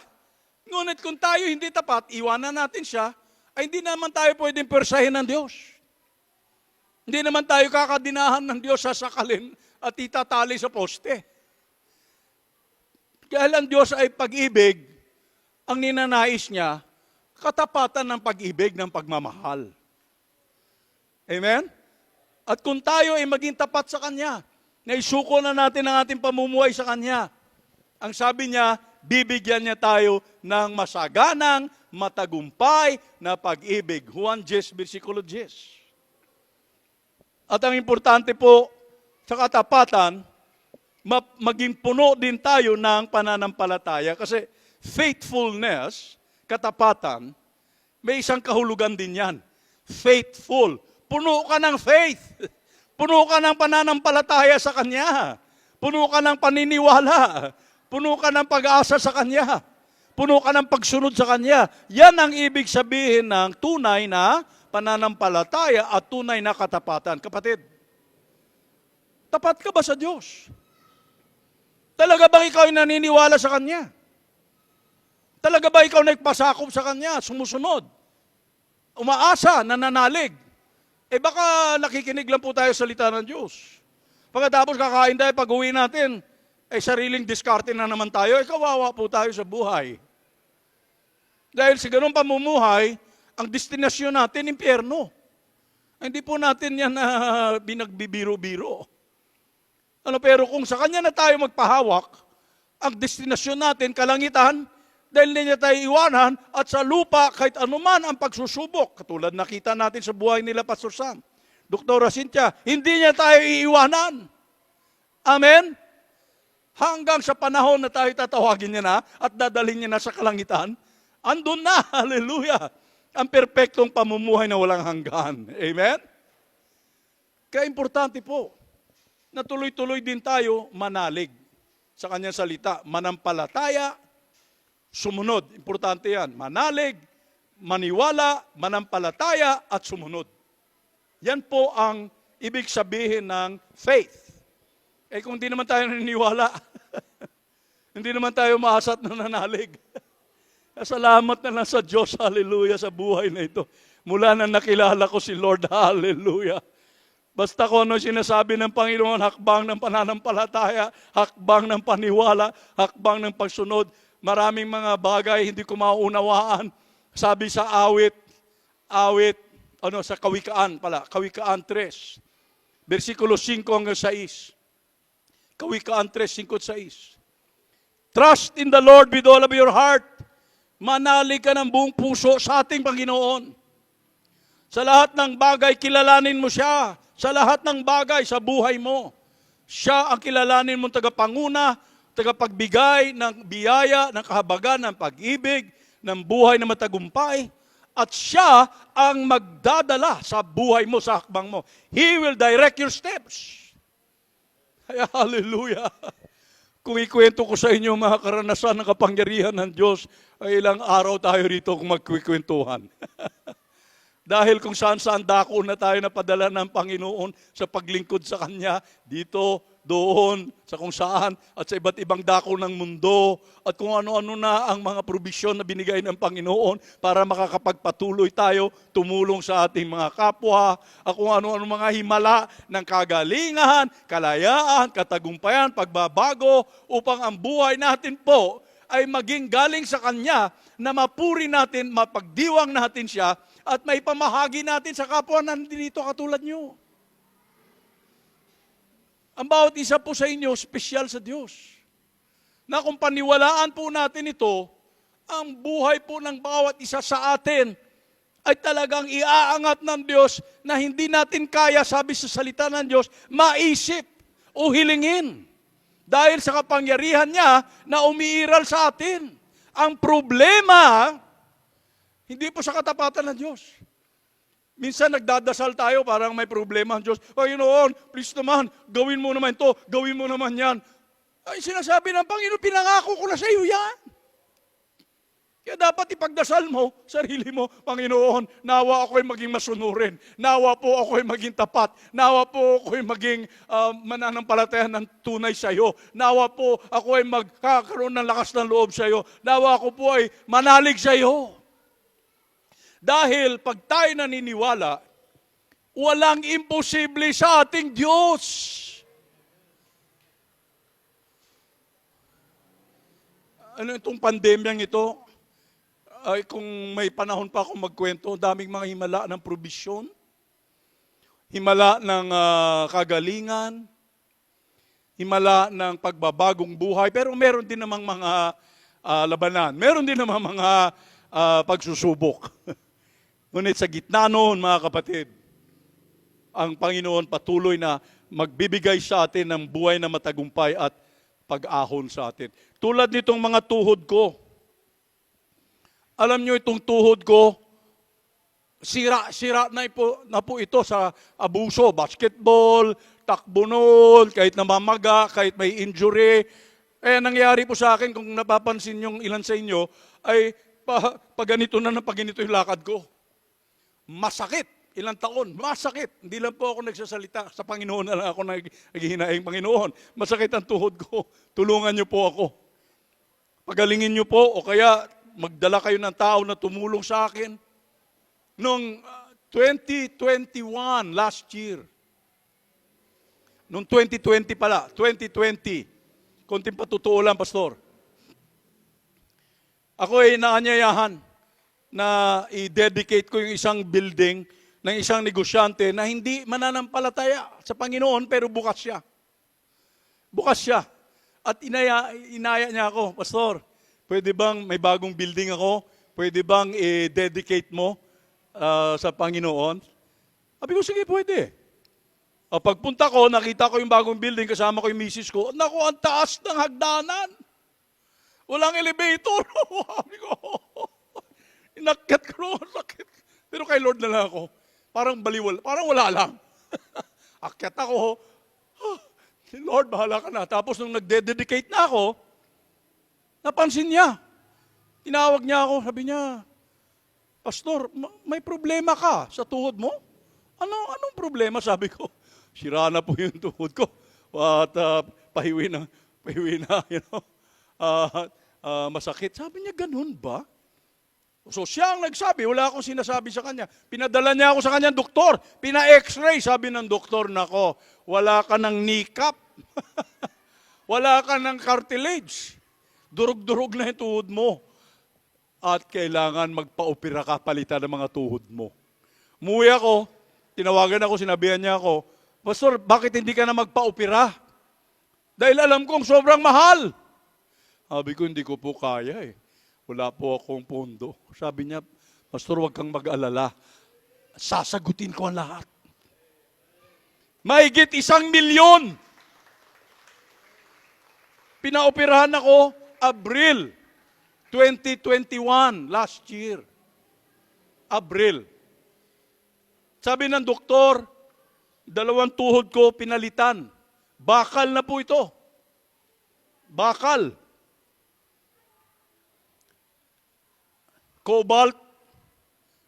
ngunit kung tayo hindi tapat, iwanan natin siya, ay hindi naman tayo pwedeng persahin ng Diyos. Hindi naman tayo kakadinahan ng Diyos sasakalin at itatali sa poste. Dahil ang Diyos ay pag-ibig, ang ninanais niya, katapatan ng pag-ibig, ng pagmamahal. Amen? At kung tayo ay maging tapat sa Kanya, naisuko na natin ang ating pamumuhay sa Kanya, ang sabi niya, bibigyan niya tayo ng masaganang, matagumpay na pag-ibig. Juan 10, versikulo 10. At ang importante po sa katapatan, maging puno din tayo ng pananampalataya. Kasi faithfulness, katapatan, may isang kahulugan din yan. Faithful. Puno ka ng faith. Puno ka ng pananampalataya sa Kanya. Puno ka ng paniniwala. Puno ka ng pag-asa sa Kanya. Puno ka ng pagsunod sa Kanya. Yan ang ibig sabihin ng tunay na pananampalataya at tunay na katapatan. Kapatid, tapat ka ba sa Diyos? Talaga ba ikaw ay naniniwala sa Kanya? Talaga ba ikaw nagpasakop sa Kanya, sumusunod? Umaasa, nananalig? Baka nakikinig lang po tayo sa salita ng Diyos. Pagkatapos kakain tayo, pag-uwi natin, sariling diskarte na naman tayo, kawawa po tayo sa buhay. Dahil sa ganung pamumuhay, ang destinasyon natin, impyerno. Hindi po natin yan na binagbibiro-biro. Pero kung sa Kanya na tayo magpahawak, ang destinasyon natin, kalangitan, dahil hindi niya tayo iwanan, at sa lupa, kahit anuman ang pagsusubok, katulad nakita natin sa buhay nila Pastor Sam, Dr. Cynthia, hindi niya tayo iiwanan. Amen? Hanggang sa panahon na tayo tatawagin niya na, at dadalhin niya na sa kalangitan, andun na, hallelujah, ang perpektong pamumuhay na walang hanggan. Amen? Kaya importante po, na tuloy-tuloy din tayo manalig sa Kanyang salita. Manampalataya, sumunod. Importante yan. Manalig, maniwala, manampalataya, at sumunod. Yan po ang ibig sabihin ng faith. Kung hindi naman tayo naniniwala, hindi naman tayo maasat na nanalig. Salamat na lang sa Diyos, hallelujah, sa buhay na ito. Mula na nakilala ko si Lord, hallelujah. Basta kung ano sinasabi ng Panginoon, hakbang ng pananampalataya, hakbang ng paniwala, hakbang ng pagsunod. Maraming mga bagay hindi ko mauunawaan. Sabi sa sa Kawikaan 3, versikulo 5 hanggang 6. Kawikaan 3, 5 at 6. Trust in the Lord with all of your heart. Manalig ka ng buong puso sa ating Panginoon. Sa lahat ng bagay, kilalanin mo siya. Sa lahat ng bagay sa buhay mo. Siya ang kilalanin mong tagapanguna, tagapagbigay ng biyaya, ng kahabagan, ng pag-ibig, ng buhay na matagumpay. At siya ang magdadala sa buhay mo, sa hakbang mo. He will direct your steps. Hallelujah. Kung ikwento ko sa inyo mga karanasan ng kapangyarihan ng Diyos, ay ilang araw tayo rito kung magkikwentuhan. Dahil kung saan-saan dako na tayo napadala ng Panginoon sa paglingkod sa Kanya, dito, doon, sa kung saan, at sa iba't ibang dako ng mundo, at kung ano-ano na ang mga probisyon na binigay ng Panginoon para makakapagpatuloy tayo, tumulong sa ating mga kapwa, at kung ano-ano mga himala ng kagalingan, kalayaan, katagumpayan, pagbabago, upang ang buhay natin po ay maging galing sa Kanya, na mapuri natin, mapagdiwang natin siya, at may pamahagi natin sa kapwa na nandito katulad nyo. Ang bawat isa po sa inyo, spesyal sa Diyos. Na kung paniwalaan po natin ito, ang buhay po ng bawat isa sa atin ay talagang iaangat ng Diyos na hindi natin kaya, sabi sa salita ng Diyos, maisip o hilingin. Dahil sa kapangyarihan niya na umiiral sa atin. Ang problema, hindi po sa katapatan ng Diyos. Minsan nagdadasal tayo, parang may problema ang Diyos. Panginoon, please naman, gawin mo naman to, gawin mo naman yan. Ay, sinasabi ng Panginoon, pinangako ko na sa iyo yan. Kaya dapat ipagdasal mo, sarili mo, Panginoon, nawa ako'y maging masunurin. Nawa po ako'y maging tapat. Nawa po ako'y maging mananampalataya ng tunay sa iyo. Nawa po ako'y magkakaroon ng lakas ng loob sa iyo. Nawa ako po ay manalig sa iyo. Dahil pag tayo naniniwala, walang imposible sa ating Diyos. Ano itong pandemyang ito? Ay, kung may panahon pa akong magkwento, daming mga himala ng probisyon, himala ng kagalingan, himala ng pagbabagong buhay, pero meron din namang mga labanan. Meron din namang mga pagsusubok. Ngunit sa gitna noon, mga kapatid, ang Panginoon patuloy na magbibigay sa atin ng buhay na matagumpay at pag-ahon sa atin. Tulad nitong mga tuhod ko. Alam nyo itong tuhod ko, sira na po ito sa abuso, basketball, takbunol, kahit namamaga, kahit may injury. Nangyari po sa akin, kung napapansin yung ilan sa inyo, ay paganito na paganito yung lakad ko. Masakit. Ilang taon, masakit. Hindi lang po ako nagsasalita. Sa Panginoon na lang ako naghihinaing, Panginoon, masakit ang tuhod ko. Tulungan niyo po ako. Pagalingin niyo po, o kaya magdala kayo ng tao na tumulong sa akin. Noong 2021, last year, noong 2020 pala, 2020, konting patutuo lang, Pastor. Ako ay naanyayahan na i-dedicate ko yung isang building ng isang negosyante na hindi mananampalataya sa Panginoon pero bukas siya. Bukas siya. At inaya niya ako, Pastor, pwede bang may bagong building ako? Pwede bang i-dedicate mo sa Panginoon? Sabi ko, sige, pwede. Pagpunta ko, nakita ko yung bagong building, kasama ko yung misis ko. Naku, ang taas ng hagdanan. Walang elevator. Sabi ko, inakyat ko, sakit. Pero kay Lord na lang ako. Parang baliwal, parang wala lang. Akyat ako, Lord, bahala ka na. Tapos nung nagde-dedicate na ako, napansin niya. Tinawag niya ako, sabi niya, Pastor, may problema ka sa tuhod mo? Anong problema? Sabi ko, sira na po yung tuhod ko. At pahiwi na, you know. Masakit. Sabi niya, ganun ba? So siya ang nagsabi, wala akong sinasabi sa kanya. Pinadala niya ako sa kanyang doktor. Pina-x-ray, sabi ng doktor, nako, wala ka ng kneecap. Wala ka ng cartilage. Durog-durog na yung tuhod mo. At kailangan magpa-opera ka, palitan ng mga tuhod mo. Umuwi ako, tinawagan ako, sinabihan niya ako, Pastor, bakit hindi ka na magpa-opera? Dahil alam kong sobrang mahal. Sabi ko, hindi ko po kaya eh. Wala po akong pondo. Sabi niya, Pastor, huwag kang mag-alala. Sasagutin ko ang lahat. Mahigit 1 milyon. Pinaoperahan ako, Abril 2021, last year. Abril. Sabi ng doktor, 2 tuhod ko pinalitan. Bakal na po ito. Bakal. Cobalt,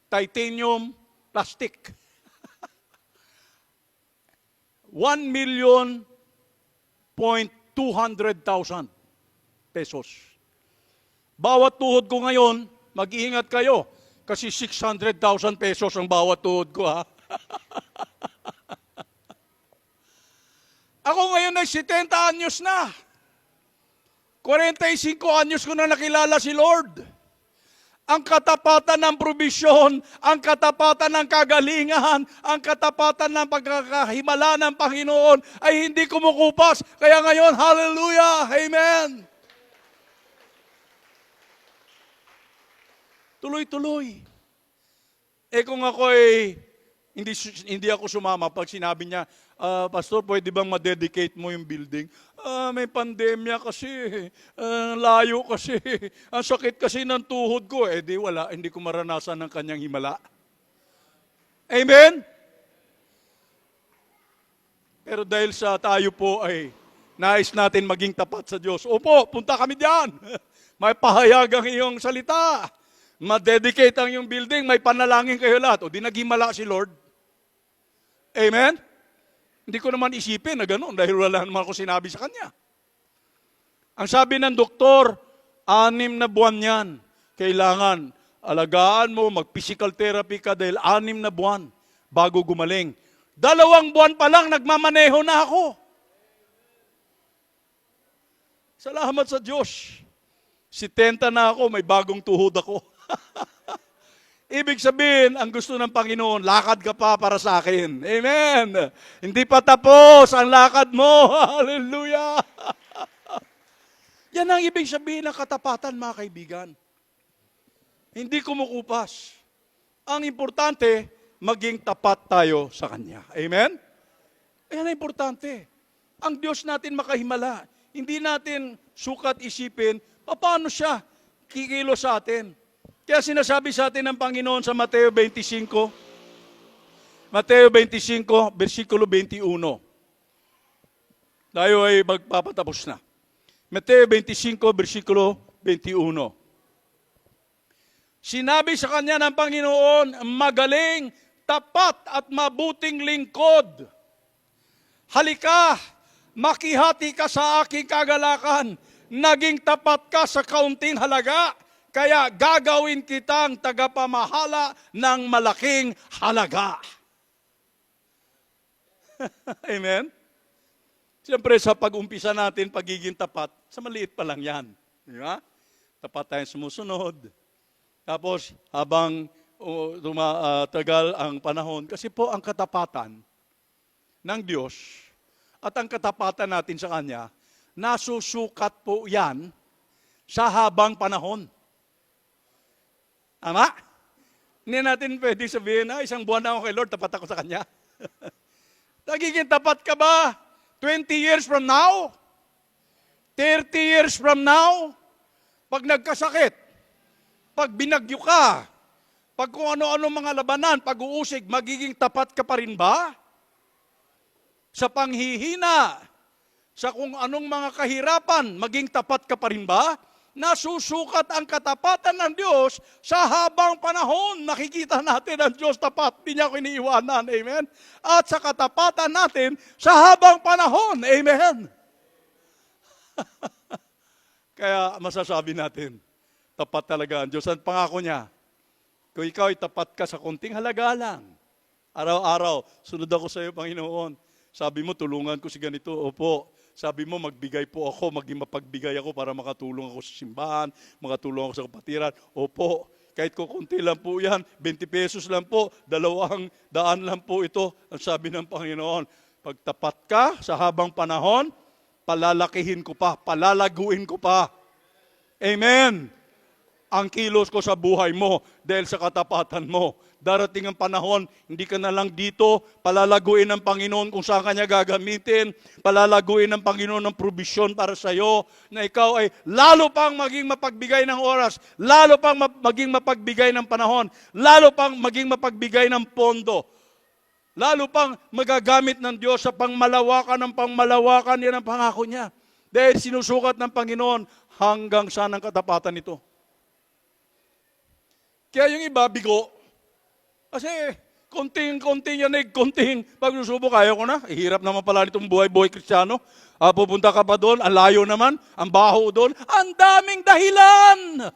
titanium, plastic. 1,200,000 pesos. Bawat tuhod ko ngayon, mag-iingat kayo, kasi 600,000 pesos ang bawat tuhod ko, ha? Ako ngayon ay 70 anyos na. 45 anyos ko na nakilala si Lord. Ang katapatan ng probisyon, ang katapatan ng kagalingan, ang katapatan ng pagkakahimala ng Panginoon ay hindi kumukupas. Kaya ngayon, hallelujah, amen. Tuloy-tuloy. Kung ako ay hindi ako sumama pag sinabi niya, Pastor, pwede bang ma-dedicate mo yung building? May pandemya kasi, layo kasi, ang sakit kasi ng tuhod ko. Di wala, hindi ko maranasan ng kanyang himala. Amen? Pero dahil sa tayo po ay nais natin maging tapat sa Diyos, opo, punta kami diyan. May pahayag ang iyong salita. Ma-dedicate ang iyong building, may panalangin kayo lahat. O di naghimala si Lord. Amen? Hindi ko naman isipin na gano'n dahil wala naman ako sinabi sa kanya. Ang sabi ng doktor, 6 na buwan yan. Kailangan alagaan mo, mag-physical therapy ka dahil 6 na buwan bago gumaling. 2 buwan pa lang, nagmamaneho na ako. Salamat sa Diyos. 70 na ako, may bagong tuhod ako. Ibig sabihin, ang gusto ng Panginoon, lakad ka pa para sa akin. Amen. Hindi pa tapos ang lakad mo. Hallelujah. Yan ang ibig sabihin ng katapatan, mga kaibigan. Hindi kumukupas. Ang importante, maging tapat tayo sa Kanya. Amen? Yan ang importante. Ang Diyos natin makahimala. Hindi natin sukat isipin, paano siya kikilos sa atin. Kaya sinasabi sa atin ng Panginoon sa Mateo 25, versikulo 21. Tayo ay magpapatapos na. Mateo 25, versikulo 21. Sinabi sa kanya ng Panginoon, magaling, tapat at mabuting lingkod. Halika, makihati ka sa aking kagalakan. Naging tapat ka sa kaunting halaga. Kaya gagawin kitang tagapamahala ng malaking halaga. Amen? Siyempre sa pag-umpisa natin, pagiging tapat, sa maliit pa lang yan. Di ba? Tapat tayong sumusunod. Tapos habang tagal ang panahon, kasi po ang katapatan ng Diyos at ang katapatan natin sa Kanya, nasusukat po yan sa habang panahon. Tama? Hindi natin pwede sabihin na 1 buwan na ako kay Lord, tapat ako sa Kanya. Nagiging tapat ka ba 20 years from now? 30 years from now? Pag nagkasakit, pag binagyo ka, pag kung ano-ano mga labanan, pag uusig, magiging tapat ka pa rin ba? Sa panghihina, sa kung anong mga kahirapan, maging tapat ka pa rin ba? Nasusukat ang katapatan ng Diyos sa habang panahon. Nakikita natin ang Diyos tapat. Hindi niya ako iniiwanan. Amen? At sa katapatan natin sa habang panahon. Amen? Kaya masasabi natin, tapat talaga ang Diyos. Ang pangako niya, kung ikaw ay tapat ka sa konting halaga lang, araw-araw, sunod ako sa iyo, Panginoon. Sabi mo, tulungan ko si ganito. Opo. Sabi mo, magbigay po ako, maging mapagbigay ako para makatulong ako sa simbahan, makatulong ako sa kapatiran. Opo, kahit kukunti lang po yan, 20 pesos lang po, 200 lang po ito. Ang sabi ng Panginoon, pagtapat ka sa habang panahon, palalakihin ko pa, palalaguin ko pa. Amen. Ang kilos ko sa buhay mo dahil sa katapatan mo. Darating ang panahon, hindi ka na lang dito, palalaguin ng Panginoon kung saan kanya gagamitin, palalaguin ng Panginoon ng probisyon para sa iyo, na ikaw ay lalo pang maging mapagbigay ng oras, lalo pang maging mapagbigay ng panahon, lalo pang maging mapagbigay ng pondo, lalo pang magagamit ng Diyos sa pangmalawakan ng pangmalawakan, yan ang pangako niya. Dahil sinusukat ng Panginoon hanggang saan ang katapatan nito. Kaya yung iba, bigo. Kasi konting yanig, konting pagsusubok, ayaw ko na. Hirap naman pala nitong buhay Kristiyano. Pupunta ka pa doon, ang layo naman, ang baho doon, ang daming dahilan.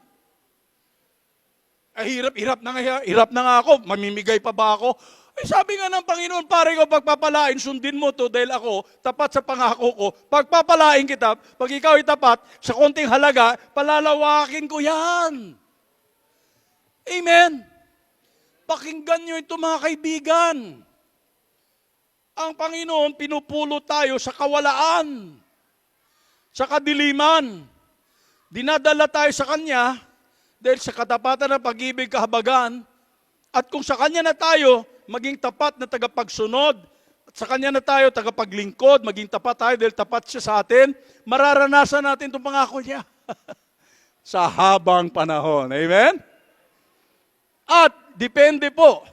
Hirap na nga ako, mamimigay pa ba ako? Sabi nga ng Panginoon, pare ko, pagpapalain, sundin mo to dahil ako, tapat sa pangako ko, pagpapalain kita, pag ikaw ay tapat, sa konting halaga, palalawakin ko yan. Amen. Pakinggan nyo ito mga kaibigan. Ang Panginoon pinupulot tayo sa kawalaan, sa kadiliman. Dinadala tayo sa Kanya dahil sa katapatan ng pag-ibig kahabagan, At kung sa Kanya na tayo maging tapat na tagapagsunod, at sa Kanya na tayo tagapaglingkod, maging tapat tayo dahil tapat siya sa atin, mararanasan natin itong pangako niya sa habang panahon. Amen? At depende po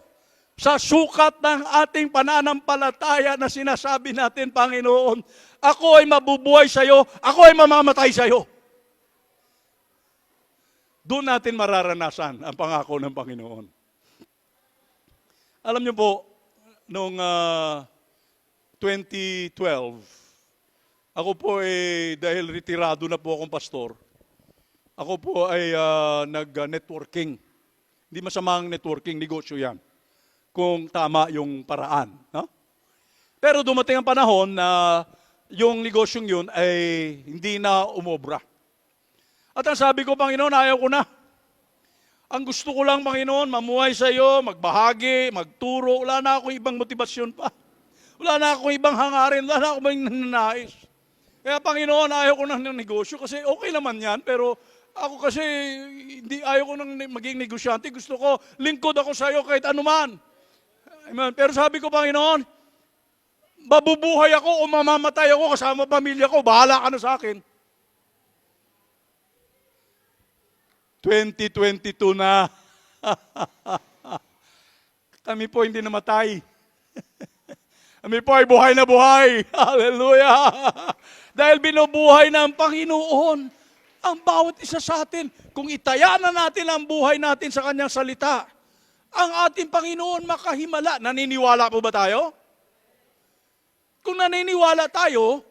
sa sukat ng ating pananampalataya na sinasabi natin, Panginoon, ako ay mabubuhay sa iyo, ako ay mamamatay sa iyo. Doon natin mararanasan ang pangako ng Panginoon. Alam niyo po, noong 2012, ako po dahil retirado na po akong pastor, ako po ay nag-networking. Hindi masamang networking, negosyo yan. Kung tama yung paraan. No? Pero dumating ang panahon na yung negosyong yun ay hindi na umobra. At ang sabi ko, Panginoon, ayaw ko na. Ang gusto ko lang, Panginoon, mamuhay sa iyo, magbahagi, magturo. Wala na akong ibang motibasyon pa. Wala na akong ibang hangarin. Wala na akong ibang nananais. Kaya, Panginoon, ayaw ko ng negosyo kasi okay naman yan. Pero ako kasi ayaw ko nang maging negosyante. Gusto ko, lingkod ako sa iyo kahit anuman. Amen. Pero sabi ko, Panginoon, mabubuhay ako o mamamatay ako kasama pamilya ko. Bahala ka na sa akin. 2022 na. Kami po hindi namatay. Kami po ay buhay na buhay. Hallelujah! Dahil binubuhay ng Panginoon ang bawat isa sa atin. Kung itaya na natin ang buhay natin sa Kanyang salita, ang ating Panginoon makahimala. Naniniwala po ba tayo? Kung naniniwala tayo,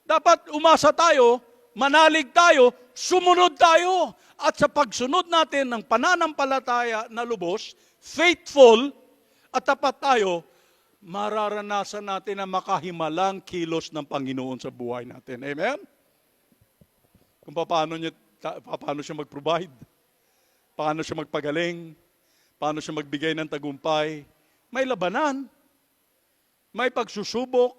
dapat umasa tayo, manalig tayo, sumunod tayo. At sa pagsunod natin ng pananampalataya na lubos, faithful at tapat tayo, mararanasan natin ang makahimalang kilos ng Panginoon sa buhay natin. Amen? Kung paano siya mag-provide, paano siya magpagaling, paano siya magbigay ng tagumpay. May labanan, may pagsusubok,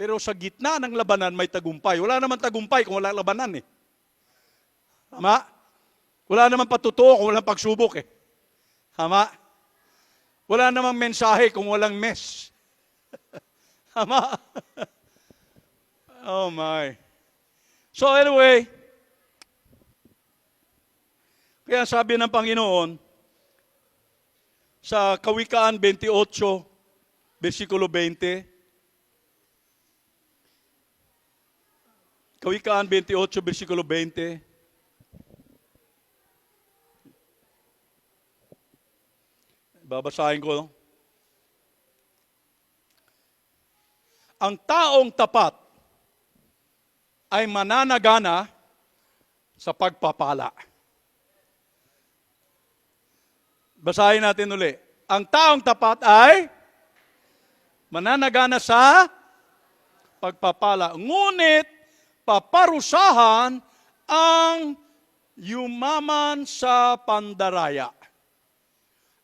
pero sa gitna ng labanan may tagumpay. Wala naman tagumpay kung wala labanan eh. Tama? Wala namang patutuo kung walang pagsubok eh. Tama? Wala namang mensahe kung walang mess. Tama? Oh my. So anyway, kaya sabi ng Panginoon, sa Kawikaan 28, versikulo 20, Kawikaan 28, versikulo 20, babasahin ko. Ang taong tapat ay mananagana sa pagpapala. Basahin natin uli. Ang taong tapat ay mananagana sa pagpapala. Ngunit paparusahan ang yumaman sa pandaraya.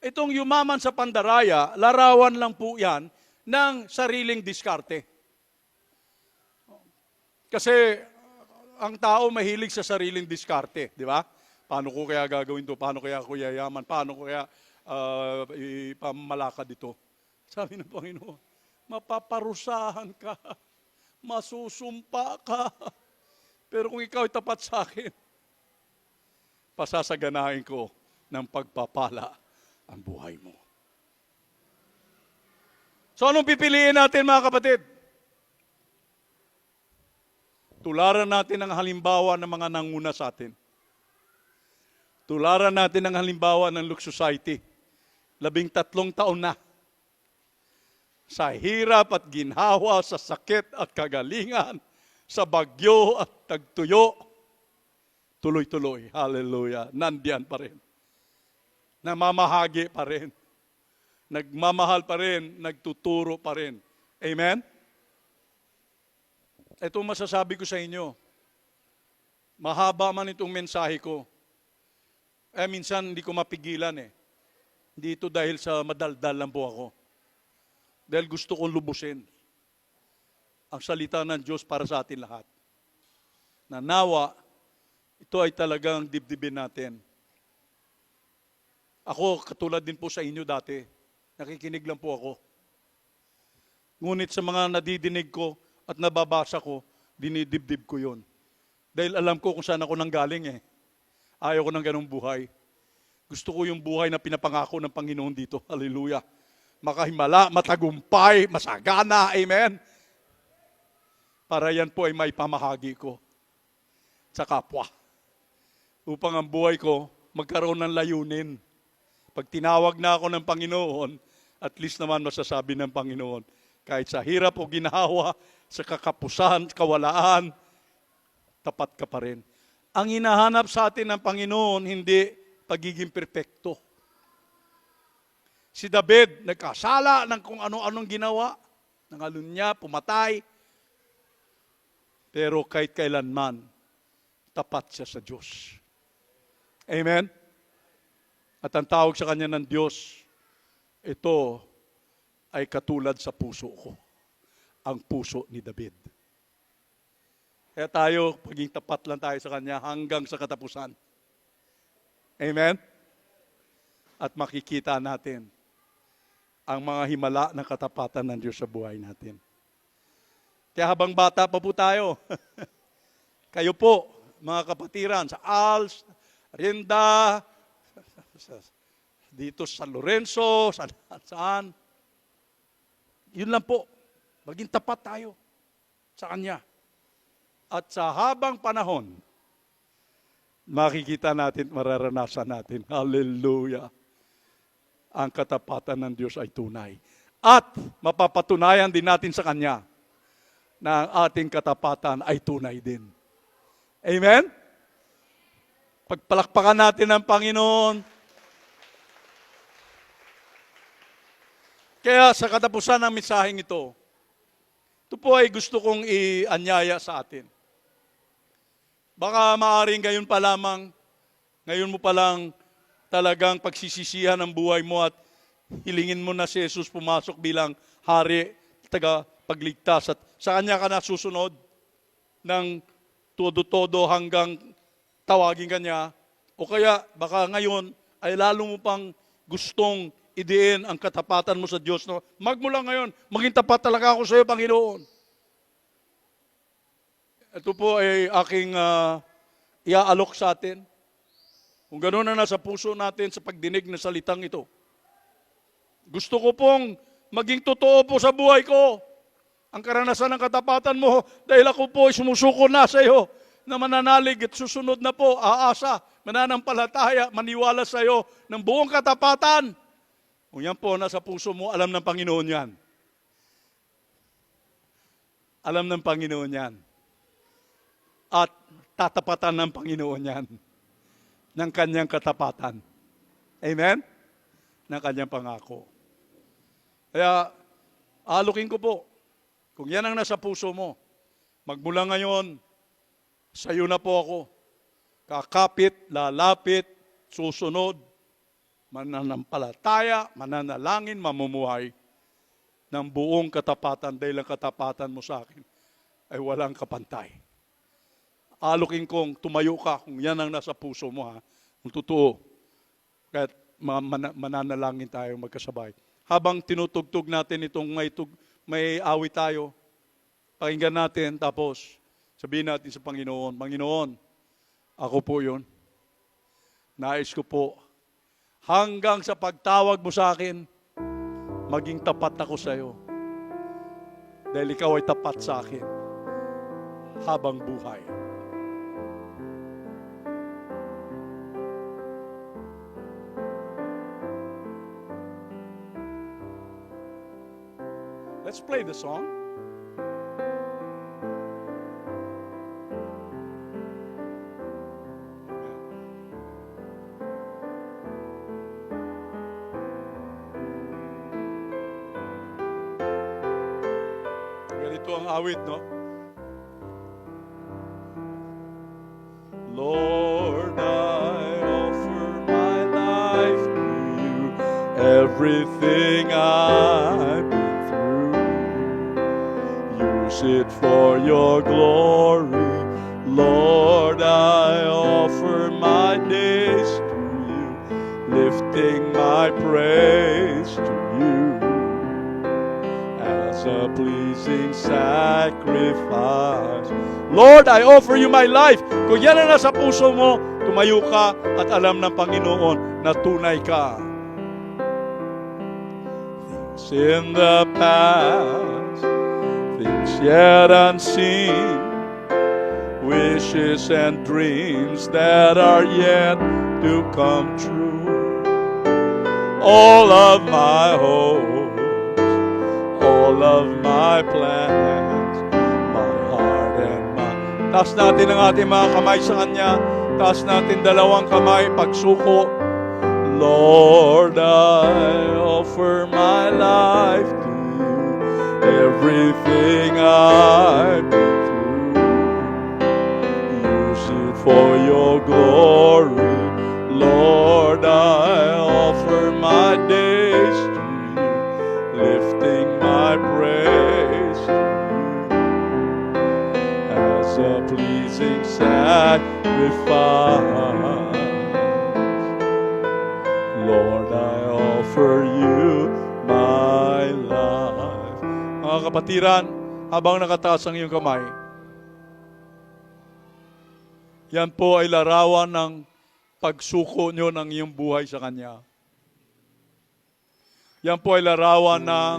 Itong yumaman sa pandaraya, larawan lang po yan ng sariling diskarte. Kasi ang tao mahilig sa sariling diskarte, di ba? Paano ko kaya gagawin to? Paano kaya ako yayaman? Paano ko kaya ipamalakad ito? Sabi ng Panginoon, mapaparusahan ka, masusumpa ka. Pero kung ikaw ay tapat sa akin, pasasaganahin ko ng pagpapala ang buhay mo. So anong pipiliin natin mga kapatid? Tularan natin ang halimbawa ng mga nanguna sa atin. Tularan natin ang halimbawa ng Lux Society. 13 taon na. Sa hirap at ginhawa, sa sakit at kagalingan, sa bagyo at tagtuyo, tuloy-tuloy. Hallelujah. Nandiyan pa rin. Namamahagi pa rin. Nagmamahal pa rin, nagtuturo pa rin. Amen? Ito masasabi ko sa inyo. Mahaba man itong mensahe ko. Minsan hindi ko mapigilan eh. Hindi ito dahil sa madaldal lang po ako. Dahil gusto kong lubusin ang salita ng Diyos para sa atin lahat. Na nawa, ito ay talagang dibdibin natin. Ako, katulad din po sa inyo dati, nakikinig lang po ako. Ngunit sa mga nadidinig ko at nababasa ko, dinidibdib ko yon. Dahil alam ko kung saan ako nanggaling eh. Ayaw ko ng ganong buhay. Gusto ko yung buhay na pinapangako ng Panginoon dito. Hallelujah. Makahimala, matagumpay, masagana. Amen. Para yan po ay may pamahagi ko sa kapwa. Upang ang buhay ko magkaroon ng layunin. Pag tinawag na ako ng Panginoon, at least naman masasabi ng Panginoon, kahit sa hirap o ginhawa, sa kakapusan, kawalaan, tapat ka pa rin. Ang hinahanap sa atin ng Panginoon, hindi pagiging perpekto. Si David, nagkasala ng kung ano-anong ginawa, nangalun niya, pumatay, pero kahit kailanman, tapat siya sa Diyos. Amen? At ang tawag sa kanya ng Diyos, ito ay katulad sa puso ko. Ang puso ni David. Kaya tayo, paging tapat lang tayo sa kanya hanggang sa katapusan. Amen? At makikita natin ang mga himala ng katapatan ng Diyos sa buhay natin. Kaya habang bata pa po tayo, kayo po, mga kapatiran, sa ALS, Rinda, dito sa Lorenzo, saan. Yun lang po. Maging tapat tayo sa Kanya. At sa habang panahon, makikita natin, mararanasan natin, hallelujah, ang katapatan ng Diyos ay tunay. At mapapatunayan din natin sa Kanya na ang ating katapatan ay tunay din. Amen? Pagpalakpakan natin ang Panginoon. Kaya sa katapusan ng mensaheng ito po ay gusto kong i-anyaya sa atin. Baka maaaring ngayon pa lamang, ngayon mo pa lang talagang pagsisisihan ang buhay mo at hilingin mo na si Jesus pumasok bilang hari, tagapagligtas at sa Kanya ka na susunod ng todo-todo hanggang tawagin ka niya. O kaya baka ngayon ay lalo mo pang gustong idiin ang katapatan mo sa Diyos. No? Magmula ngayon, maging tapat talaga ako sa iyo, Panginoon. Ito po ay aking iaalok sa atin. Kung gano'n na nasa puso natin sa pagdinig na salitang ito. Gusto ko pong maging totoo po sa buhay ko ang karanasan ng katapatan mo dahil ako po ay sumusuko na sa iyo na mananalig at susunod na po, aasa, mananampalataya, maniwala sa iyo ng buong katapatan. Kung yan po nasa puso mo, alam ng Panginoon yan. Alam ng Panginoon yan. At tatapatan ng Panginoon yan ng kanyang katapatan. Amen? Ng kanyang pangako. Kaya, alokin ko po, kung yan ang nasa puso mo, magmula ngayon, sa iyo na po ako. Kakapit, lalapit, susunod, mananampalataya, mananalangin, mamumuhay ng buong katapatan dahil ang katapatan mo sa akin ay walang kapantay. Alokin kong tumayo ka kung yan ang nasa puso mo ha. Kung totoo. Kahit mananalangin tayo magkasabay. Habang tinutugtog natin itong may awit tayo, pakinggan natin tapos sabihin natin sa Panginoon, Panginoon, ako po yun. Nais ko po, hanggang sa pagtawag mo sa akin, maging tapat ako sa iyo. Dahil ikaw ay tapat sa akin habang buhay. Let's play the song. Ganito ang awit, no? Lord, I offer my life to you, everything I've been through. Use it for your glory. Lord, I offer my days to you. lifting my praise to you as a pleasing sacrifice. Lord, I offer you my life. Kung yan ang nasa puso mo, tumayo ka at alam ng Panginoon na tunay ka. Things in the past, things yet unseen, wishes and dreams that are yet to come true. All of my hopes, all of my plans, my heart and mind. Taas natin ang ating mga kamay sa Kanya. Taas natin dalawang kamay, pagsuko. Lord, I offer my life to you. Everything I've been through, use it for your glory. Lord, I offer my days to you, lifting my praise to you as a pleasing sacrifice. Lord, I offer you my life. Mga kapatiran, habang nakataas ang iyong kamay, yan po ay larawan ng pagsuko nyo ng iyong buhay sa Kanya. Yan po ay larawan ng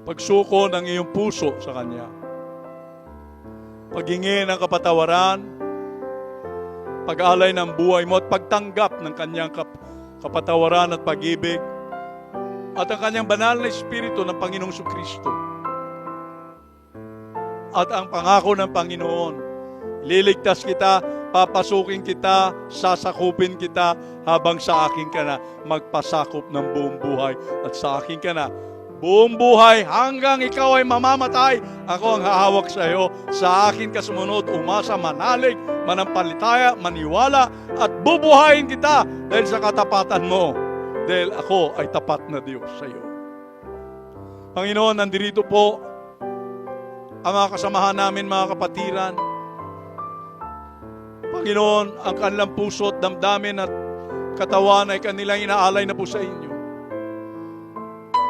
pagsuko ng iyong puso sa Kanya. Paghingi ng kapatawaran, pag-alay ng buhay mo at pagtanggap ng Kanyang kapatawaran at pag-ibig at ang Kanyang banal na Espiritu ng Panginoong Kristo. At ang pangako ng Panginoon, liligtas kita, papasukin kita, sasakupin kita habang sa akin ka na magpasakop ng buong buhay. At sa akin ka na buong buhay hanggang ikaw ay mamamatay. Ako ang hahawak sa iyo. Sa akin ka sumunod, umasa, manalig, manampalataya, maniwala at bubuhayin kita dahil sa katapatan mo. Dahil ako ay tapat na Diyos sa iyo. Panginoon, nandito po ang mga kasamahan namin, mga kapatiran. Panginoon, ang kanilang puso at damdamin at katawan ay kanilang inaalay na po sa inyo.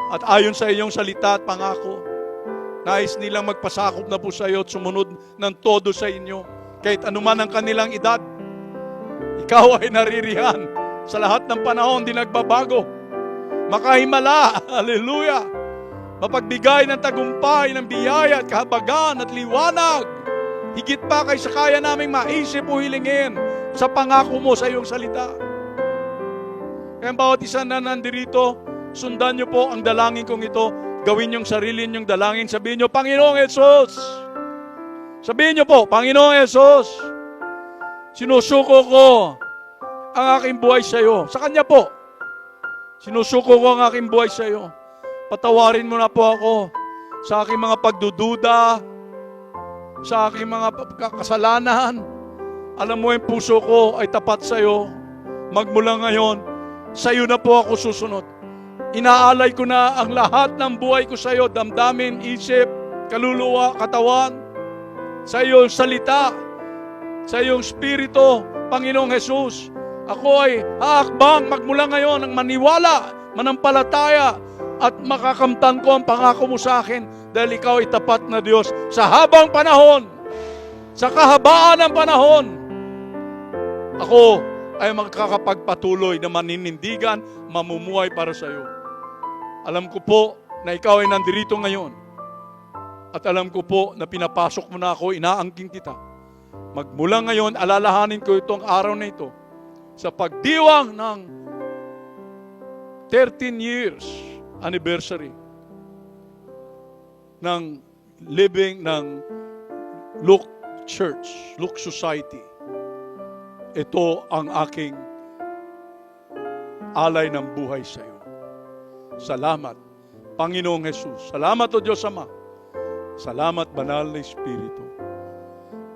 At ayon sa iyong salita at pangako, nais nilang magpasakop na po sa iyo at sumunod ng todo sa inyo. Kahit anuman ang kanilang edad, ikaw ay naririyan sa lahat ng panahon, di nagbabago. Makahimala, hallelujah, mapagbigay ng tagumpay, ng biyaya at kahabagan at liwanag. Higit pa kay sa kaya naming maisip o hilingin sa pangako mo sa iyong salita. Kaya bawat isa na nandirito, sundan niyo po ang dalangin kong ito. Gawin niyong sarili niyong dalangin. Sabihin niyo, Panginoong Yesus. Sabihin niyo po, Panginoong Yesus, sinusuko ko ang aking buhay sa iyo. Sa Kanya po. Sinusuko ko ang aking buhay sa iyo. Patawarin mo na po ako sa aking mga pagdududa, sa aking mga kasalanan. Alam mo, yung puso ko ay tapat sa iyo. Magmula ngayon, sa iyo na po ako susunod. Inaalay ko na ang lahat ng buhay ko sa iyo, damdamin, isip, kaluluwa, katawan, sa iyong salita, sa iyong spirito, Panginoong Jesus. Ako ay haakbang magmula ngayon ng maniwala, manampalataya, at makakamtan ko ang pangako mo sa akin dahil ikaw ay tapat na Diyos sa habang panahon, sa kahabaan ng panahon. Ako ay makakapagpatuloy na maninindigan, mamumuhay para sa iyo. Alam ko po na ikaw ay nandirito ngayon. At alam ko po na pinapasok mo na ako, inaangking kita. Magmula ngayon, alalahanin ko itong araw na ito sa pagdiwang ng 13 years anniversary ng living ng Luke Church, Luke Society. Ito ang aking alay ng buhay sa iyo. Salamat, Panginoong Jesus. Salamat, O Diyos Ama. Salamat, Banal na Espiritu.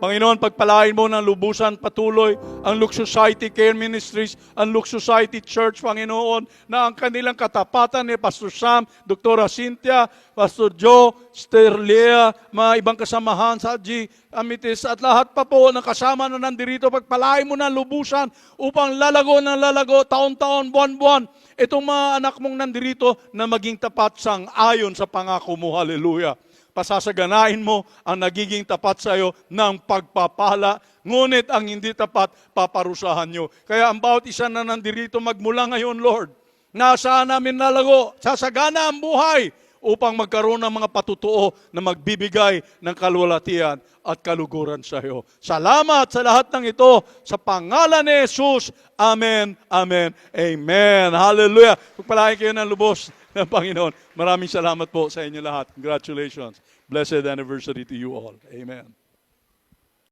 Panginoon, pagpalain mo ng lubusan patuloy ang Lux Society Care Ministries, ang Lux Society Church, Panginoon, na ang kanilang katapatan ni Pastor Sam, Dr. Cynthia, Pastor Joe, Sister Lea, mga ibang kasamahan sa G. Amitis, at lahat pa po ng kasama na nandirito, pagpalain mo ng lubusan upang lalago ng lalago, taon-taon, buwan-buwan, itong mga anak mong nandirito na maging tapat sang ayon sa pangako mo. Hallelujah. Pasasaganain mo ang nagiging tapat sa iyo ng pagpapala. Ngunit ang hindi tapat, paparusahan nyo. Kaya ang bawat isa na nandirito magmula ngayon, Lord, nasaan namin nalago, sasagana ang buhay upang magkaroon ng mga patutuo na magbibigay ng kalwalatian at kaluguran sa iyo. Salamat sa lahat ng ito sa pangalan ni Jesus. Amen, amen, amen. Hallelujah. Pagpalain kayo ng lubos ng Panginoon. Maraming salamat po sa inyo lahat. Congratulations. Blessed anniversary to you all. Amen.